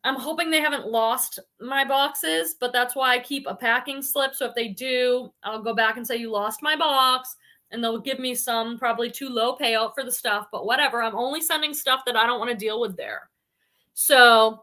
I'm hoping they haven't lost my boxes, but that's why I keep a packing slip. So if they do, I'll go back and say, you lost my box, and they'll give me some probably too low payout for the stuff, but whatever. I'm only sending stuff that I don't want to deal with there. So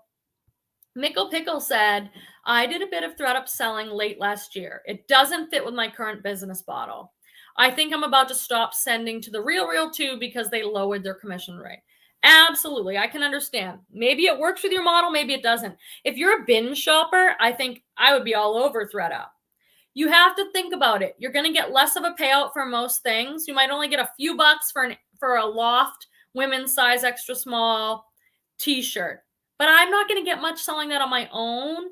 Mickle Pickle said, I did a bit of Thredup selling late last year. It doesn't fit with my current business model. I think I'm about to stop sending to the Real too because they lowered their commission rate. Absolutely. I can understand. Maybe it works with your model. Maybe it doesn't. If you're a binge shopper, I think I would be all over Thredup. You have to think about it. You're going to get less of a payout for most things. You might only get a few bucks for a loft women's size extra small t-shirt. But I'm not going to get much selling that on my own.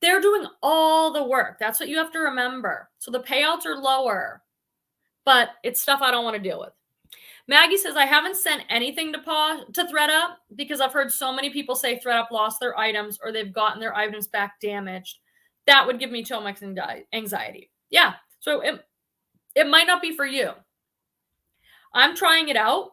They're doing all the work. That's what you have to remember. So the payouts are lower, but it's stuff I don't want to deal with. Maggie says, I haven't sent anything to Thredup because I've heard so many people say Thredup lost their items or they've gotten their items back damaged. That would give me too much anxiety. Yeah, so it might not be for you. I'm trying it out.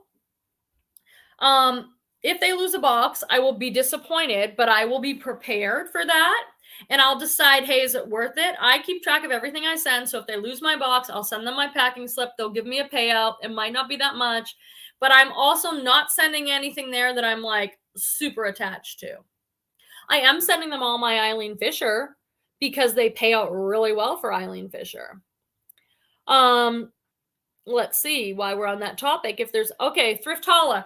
If they lose a box, I will be disappointed, but I will be prepared for that. And I'll decide, hey, is it worth it? I keep track of everything I send. So if they lose my box, I'll send them my packing slip. They'll give me a payout. It might not be that much, but I'm also not sending anything there that I'm like super attached to. I am sending them all my Eileen Fisher because they pay out really well for Eileen Fisher. Let's see why we're on that topic. If there's, okay, Thrift Haul.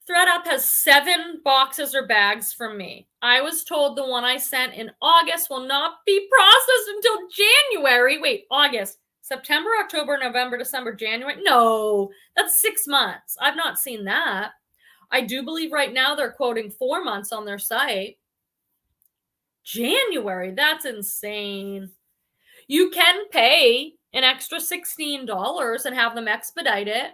Thredup has 7 boxes or bags from me. I was told the one I sent in August will not be processed until January. Wait, August, September, October, November, December, January? No, that's 6 months. I've not seen that. I do believe right now they're quoting 4 months on their site. January, that's insane. You can pay an extra $16 and have them expedite it.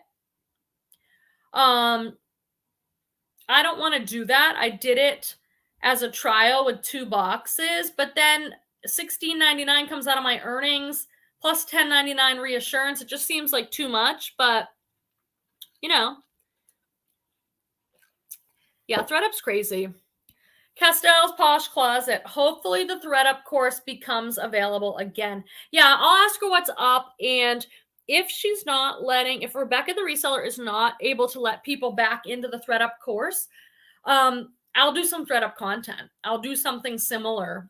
I don't want to do that. I did it as a trial with 2 boxes, but then $16.99 comes out of my earnings plus $10.99 reassurance. It just seems like too much, but you know. Yeah, Thredup's crazy. Castell's Posh Closet. Hopefully the Thredup course becomes available again. Yeah, I'll ask her what's up, and if Rebecca the reseller is not able to let people back into the Thredup course, I'll do some Thredup content. I'll do something similar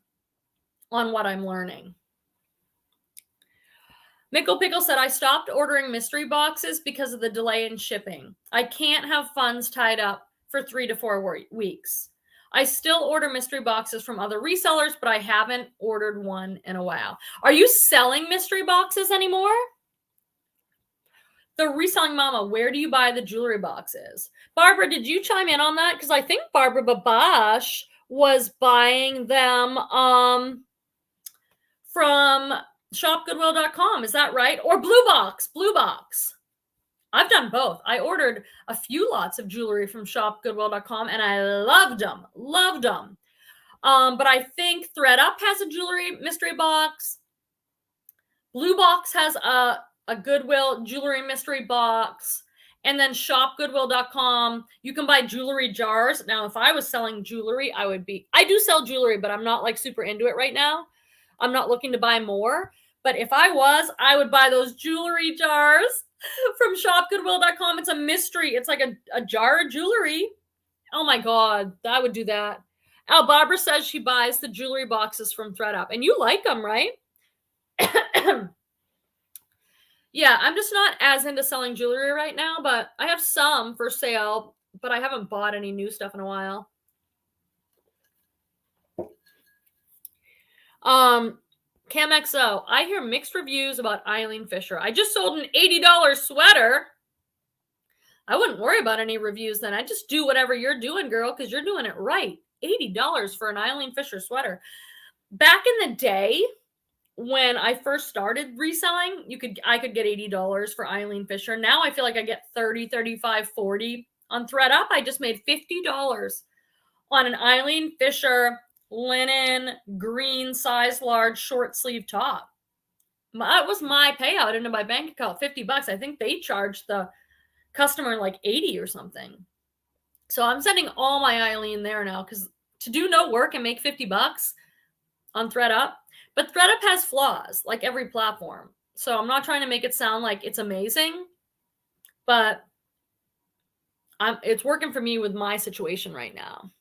on what I'm learning. Mickle Pickle said, I stopped ordering mystery boxes because of the delay in shipping. I can't have funds tied up for 3 to 4 weeks. I still order mystery boxes from other resellers, but I haven't ordered one in a while. Are you selling mystery boxes anymore? The Reselling Mama, where do you buy the jewelry boxes? Barbara, did you chime in on that? Because I think Barbara Babash was buying them from ShopGoodwill.com. Is that right? Or Blue Box. I've done both. I ordered a few lots of jewelry from ShopGoodwill.com and I loved them. But I think Thredup has a jewelry mystery box. Blue Box has a Goodwill jewelry mystery box. And then shopgoodwill.com, you can buy jewelry jars. Now, if I was selling jewelry, I do sell jewelry, but I'm not like super into it right now. I'm not looking to buy more. But if I was, I would buy those jewelry jars from shopgoodwill.com. It's a mystery. It's like a jar of jewelry. Oh my God, I would do that. Oh, Barbara says she buys the jewelry boxes from Thredup. And you like them, right? Yeah, I'm just not as into selling jewelry right now, but I have some for sale, but I haven't bought any new stuff in a while. CamXO, I hear mixed reviews about Eileen Fisher. I just sold an $80 sweater. I wouldn't worry about any reviews then. I just do whatever you're doing, girl, because you're doing it right. $80 for an Eileen Fisher sweater. Back in the day, when I first started reselling, I could get $80 for Eileen Fisher. Now I feel like I get $30, $35, $40 on Thredup. I just made $50 on an Eileen Fisher linen green size large short sleeve top. That was my payout into my bank account, $50. I think they charged the customer like $80 or something. So I'm sending all my Eileen there now because to do no work and make $50 on Thredup. But Thredup has flaws like every platform. So I'm not trying to make it sound like it's amazing, but it's working for me with my situation right now.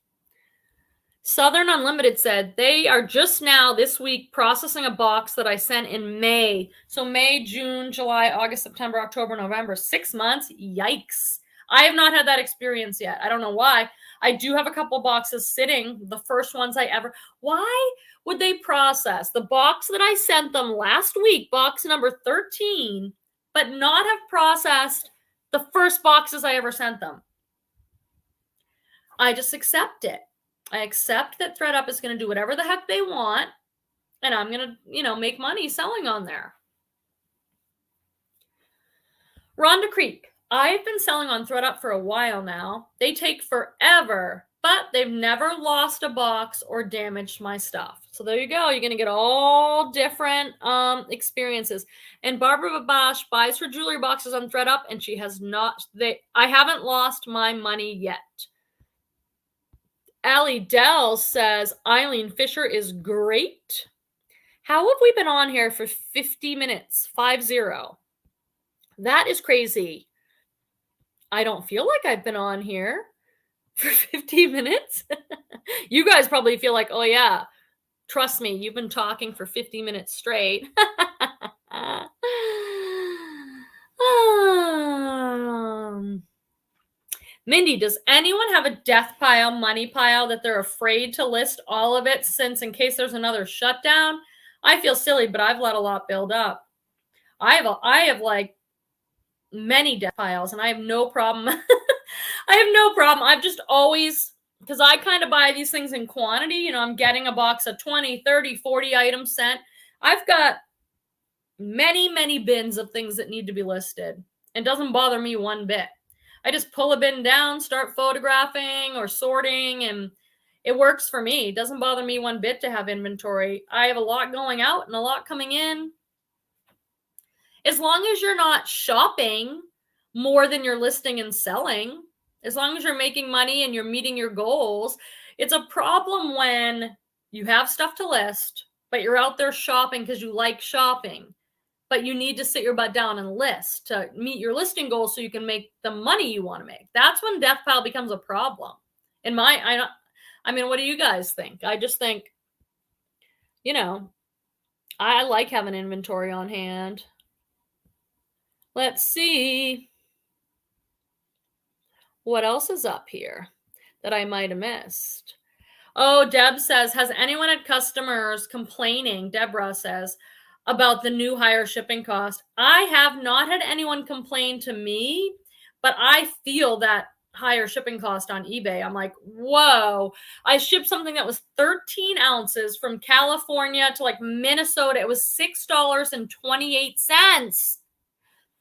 Southern Unlimited said they are just now this week processing a box that I sent in May. So May, June, July, August, September, October, November, 6 months. Yikes. I have not had that experience yet. I don't know why. I do have a couple boxes sitting, the first ones I ever. Why would they process the box that I sent them last week, box number 13, but not have processed the first boxes I ever sent them? I just accept it. I accept that Thredup is going to do whatever the heck they want, and I'm going to, make money selling on there. Rhonda Creek. I've been selling on Thredup for a while now. They take forever, but they've never lost a box or damaged my stuff. So there you go. You're going to get all different experiences. And Barbara Babash buys her jewelry boxes on Thredup, and she has not. I haven't lost my money yet. Allie Dell says, Eileen Fisher is great. How have we been on here for 50 minutes? 50. That is crazy. I don't feel like I've been on here for 50 minutes. You guys probably feel like, oh yeah, trust me, you've been talking for 50 minutes straight. Mindy, does anyone have a death pile, money pile that they're afraid to list all of it since in case there's another shutdown? I feel silly, but I've let a lot build up. I have like many death piles and I have no problem. I have no problem. I've just always, because I kind of buy these things in quantity. I'm getting a box of 20, 30, 40 items sent. I've got many, many bins of things that need to be listed. It doesn't bother me one bit. I just pull a bin down, start photographing or sorting, and it works for me. It doesn't bother me one bit to have inventory. I have a lot going out and a lot coming in. As long as you're not shopping more than you're listing and selling, as long as you're making money and you're meeting your goals, it's a problem when you have stuff to list, but you're out there shopping because you like shopping. But you need to sit your butt down and list to meet your listing goals so you can make the money you want to make. That's when death pile becomes a problem. What do you guys think? I just think, I like having inventory on hand. Let's see what else is up here that I might have missed. Oh, Deb says, has anyone had customers complaining, Deborah says, about the new higher shipping cost? I have not had anyone complain to me, but I feel that higher shipping cost on eBay. I'm like, whoa. I shipped something that was 13 ounces from California to like Minnesota. It was $6.28.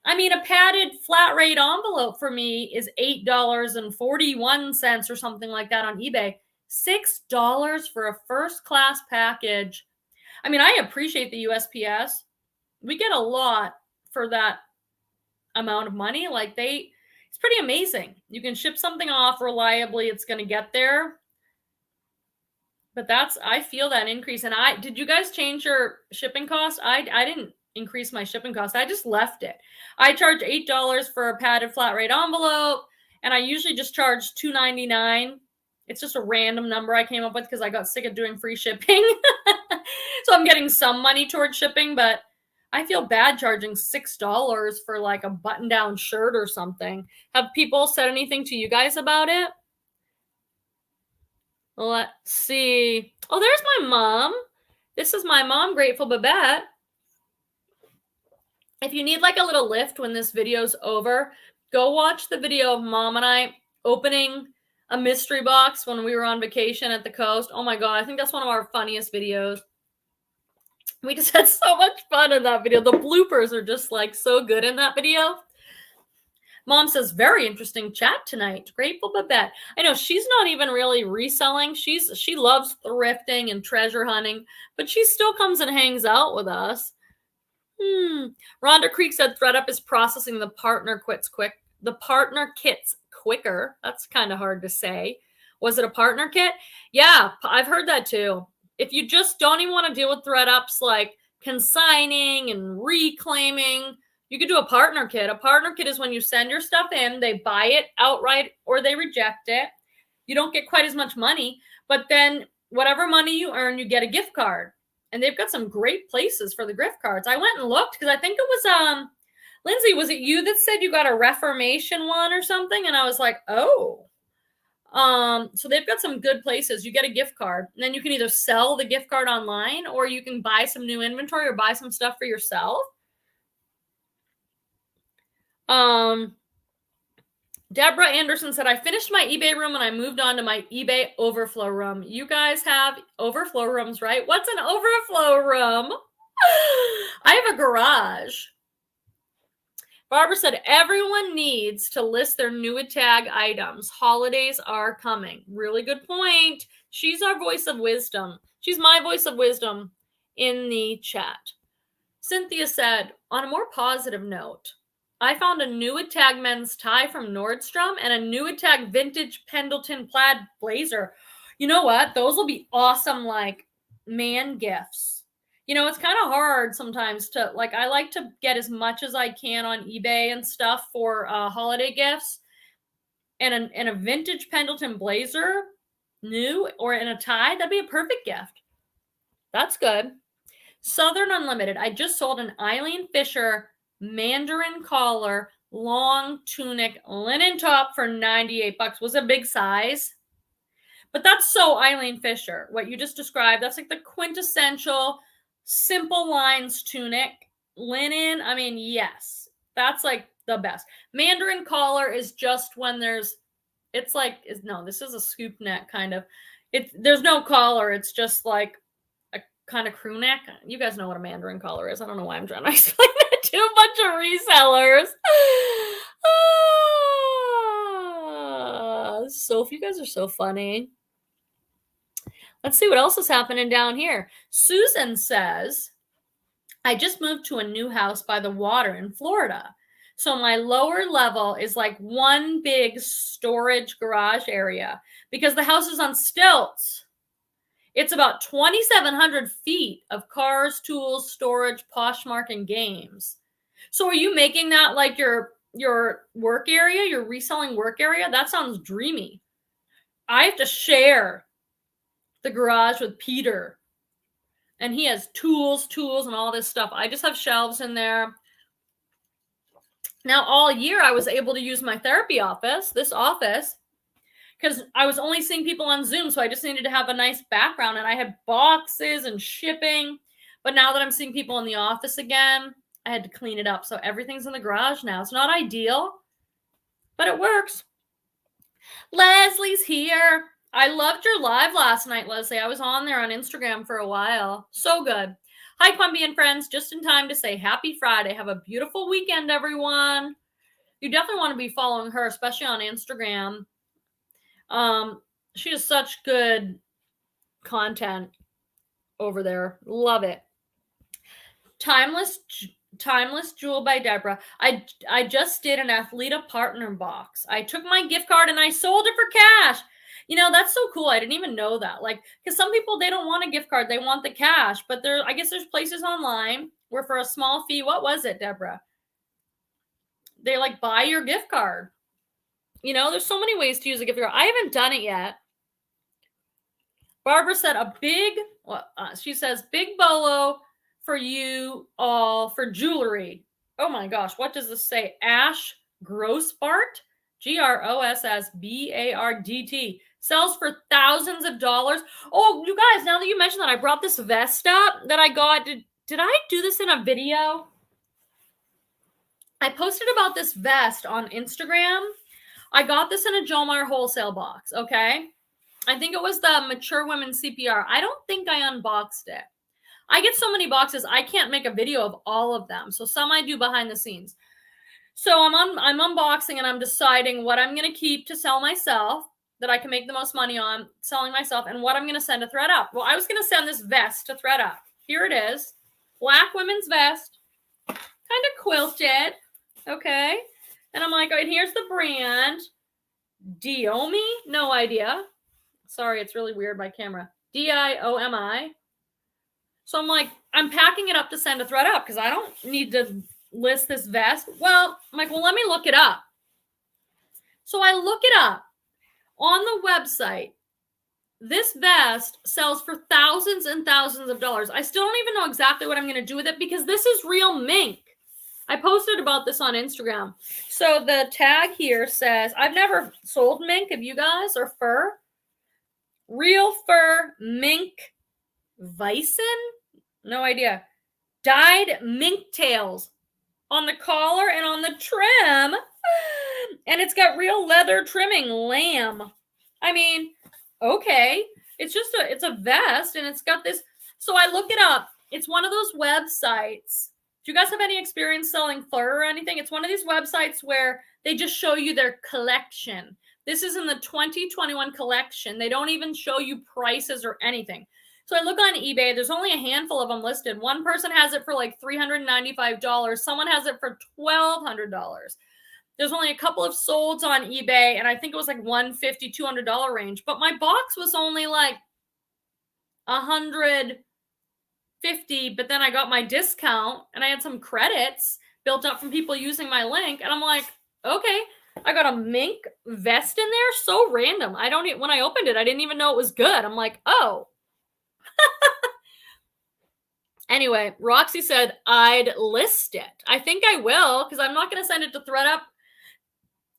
A padded flat rate envelope for me is $8.41 or something like that on eBay. $6 for a first class package. I appreciate the USPS. We get a lot for that amount of money. It's pretty amazing. You can ship something off reliably. It's going to get there. But I feel that increase. And did you guys change your shipping cost? I didn't increase my shipping cost. I just left it. I charge $8 for a padded flat rate envelope. And I usually just charge $2.99. It's just a random number I came up with because I got sick of doing free shipping. So I'm getting some money towards shipping, but I feel bad charging $6 for like a button-down shirt or something. Have people said anything to you guys about it? Let's see. Oh, there's my mom. This is my mom, Grateful Babette. If you need like a little lift when this video's over, go watch the video of Mom and I opening a mystery box when we were on vacation at the coast. Oh my God, I think that's one of our funniest videos. We just had so much fun in that video. The bloopers are just like so good in that video. Mom says, very interesting chat tonight. Grateful Babette. I know she's not even really reselling. She loves thrifting and treasure hunting, but she still comes and hangs out with us. Rhonda Creek said Thredup is processing the partner kits quicker. That's kind of hard to say. Was it a partner kit? Yeah, I've heard that too. If you just don't even want to deal with Thredups like consigning and reclaiming, you could do a partner kit. A partner kit is when you send your stuff in, they buy it outright or they reject it. You don't get quite as much money, but then whatever money you earn, you get a gift card. And they've got some great places for the gift cards. I went and looked because I think it was Lindsay, was it you that said you got a Reformation one or something? And I was like, oh. So they've got some good places. You get a gift card, and then you can either sell the gift card online, or you can buy some new inventory or buy some stuff for yourself. Deborah Anderson said, I finished my eBay room and I moved on to my eBay overflow room. You guys have overflow rooms, right? What's an overflow room? I have a garage. Barbara said, everyone needs to list their new tag items. Holidays are coming. Really good point. She's our voice of wisdom. She's my voice of wisdom in the chat. Cynthia said, on a more positive note, I found a new tag men's tie from Nordstrom and a new tag vintage Pendleton plaid blazer. You know what? Those will be awesome, like, man gifts. You know, it's kind of hard sometimes to, like, I like to get as much as I can on eBay and stuff for holiday gifts. And a vintage Pendleton blazer, new, or in a tie, that'd be a perfect gift. That's good. Southern Unlimited. I just sold an Eileen Fisher Mandarin collar, long tunic, linen top for $98. Was a big size. But that's so Eileen Fisher. What you just described, that's like the quintessential simple lines tunic. Linen, I mean, yes. That's like the best. Mandarin collar is just when it's like, no, this is a scoop neck kind of. There's no collar. It's just like a kind of crew neck. You guys know what a Mandarin collar is. I don't know why I'm trying to explain that to a bunch of resellers. Soph, you guys are so funny. Let's see what else is happening down here. Susan says, I just moved to a new house by the water in Florida. So my lower level is like one big storage garage area because the house is on stilts. It's about 2,700 feet of cars, tools, storage, Poshmark, and games. So are you making that like your work area, your reselling work area? That sounds dreamy. I have to share the garage with Peter. And he has tools and all this stuff. I just have shelves in there. Now, all year, I was able to use my therapy office, this office, because I was only seeing people on Zoom, so I just needed to have a nice background, and I had boxes and shipping. But now that I'm seeing people in the office again, I had to clean it up. So everything's in the garage now. It's not ideal, but it works. Leslie's here. I loved your live last night, Leslie. I was on there on Instagram for a while. So good. Hi, Quimby and friends. Just in time to say happy Friday. Have a beautiful weekend, everyone. You definitely want to be following her, especially on Instagram. She has such good content over there. Love it. Timeless Jewel by Deborah. I just did an Athleta partner box. I took my gift card and I sold it for cash. You know, that's so cool. I didn't even know that. Like, because some people, they don't want a gift card. They want the cash. But I guess there's places online where for a small fee, what was it, Deborah? They like buy your gift card. You know, there's so many ways to use a gift card. I haven't done it yet. Barbara said she says, big bolo for you all for jewelry. Oh my gosh, what does this say? Ash Grossbart, Grossbardt, sells for thousands of dollars. Oh, you guys, now that you mentioned that, I brought this vest up that I got. Did I do this in a video? I posted about this vest on Instagram. I got this in a Jomar Wholesale box, okay? I think it was the Mature Women CPR. I don't think I unboxed it. I get so many boxes, I can't make a video of all of them. So some I do behind the scenes. So I'm unboxing and I'm deciding what I'm going to keep to sell myself that I can make the most money on selling myself and what I'm going to send to Thredup. Well, I was going to send this vest to Thredup. Here it is. Black women's vest. Kind of quilted. Okay. And I'm like, and here's the brand. Diomi? No idea. Sorry, it's really weird, my camera. Diomi. So I'm like, I'm packing it up to send to Thredup because I don't need to list this vest. Well, I'm like, well, let me look it up. So I look it up on the website. this vest sells for thousands and thousands of dollars. I still don't even know exactly what I'm going to do with it because this is real mink. I posted about this on Instagram. So the tag here says, I've never sold mink. Have you guys? Or fur? Real fur mink bison? No idea. Dyed mink tails on the collar and on the trim. And it's got real leather trimming, lamb. I mean, okay. It's a vest and it's got this. So I look it up. It's one of those websites. Do you guys have any experience selling fur or anything? It's one of these websites where they just show you their collection. This is in the 2021 collection. They don't even show you prices or anything. So I look on eBay. There's only a handful of them listed. One person has it for like $395. Someone has it for $1,200. There's only a couple of solds on eBay, and I think it was like $150, $200 range. But my box was only like $150, but then I got my discount, and I had some credits built up from people using my link, and I'm like, okay, I got a mink vest in there. So random. When I opened it, I didn't even know it was good. I'm like, oh. Anyway, Roxy said I'd list it. I think I will because I'm not going to send it to Thredup.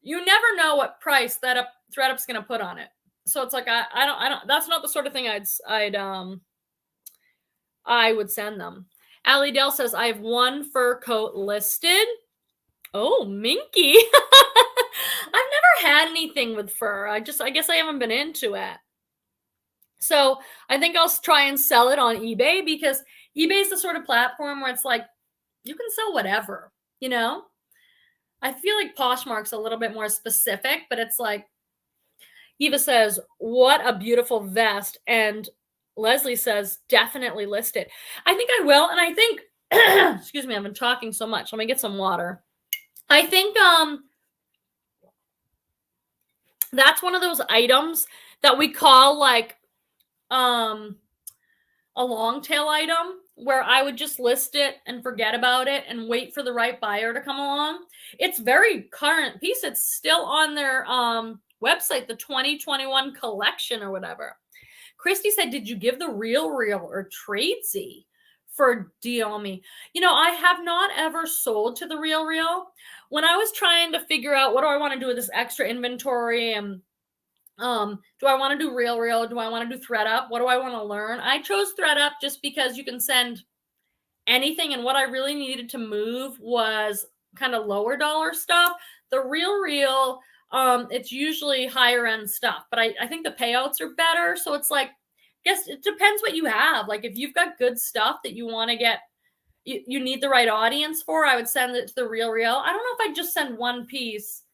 You never know what price Thredup's going to put on it. So it's like I don't. That's not the sort of thing I would send them. Allie Dell says I have one fur coat listed. Oh, minky. I've never had anything with fur. I guess I haven't been into it. So I think I'll try and sell it on eBay because eBay is the sort of platform where it's like, you can sell whatever, you know? I feel like Poshmark's a little bit more specific, but it's like, Eva says, what a beautiful vest. And Leslie says, definitely list it. I think I will. And I think, excuse me, I've been talking so much. Let me get some water. I think that's one of those items that we call like a long tail item where I would just list it and forget about it and wait for the right buyer to come along. It's very current piece. It's still on their website, the 2021 collection or whatever. Christy said, did you give the Real or Tradesy for deal me? You know, I have not ever sold to the Real. When I was trying to figure out what do I want to do with this extra inventory and do I want to do Real? Do I want to do Thredup? What do I want to learn? I chose Thredup just because you can send anything. And what I really needed to move was kind of lower dollar stuff. The Real, it's usually higher end stuff, but I think the payouts are better. So it's like, I guess it depends what you have. Like if you've got good stuff that you want to get, you need the right audience for, I would send it to the Real. I don't know if I'd just send one piece.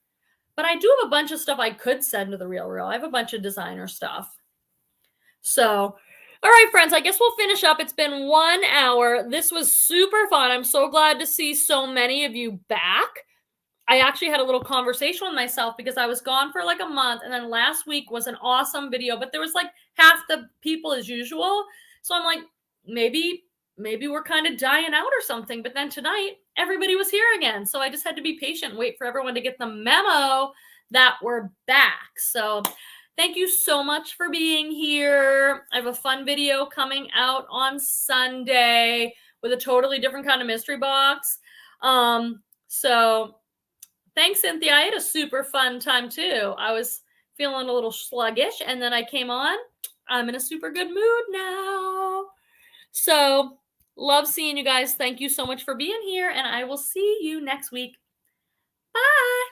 But I do have a bunch of stuff I could send to the Real. I have a bunch of designer stuff. So, all right, friends, I guess we'll finish up. It's been 1 hour. This was super fun. I'm so glad to see so many of you back. I actually had a little conversation with myself because I was gone for like a month. And then last week was an awesome video, but there was like half the people as usual. So I'm like, maybe we're kind of dying out or something. But then tonight, everybody was here again. So I just had to be patient and wait for everyone to get the memo that we're back. So thank you so much for being here. I have a fun video coming out on Sunday with a totally different kind of mystery box. So thanks, Cynthia. I had a super fun time too. I was feeling a little sluggish and then I came on. I'm in a super good mood now. So love seeing you guys. Thank you so much for being here, and I will see you next week. Bye.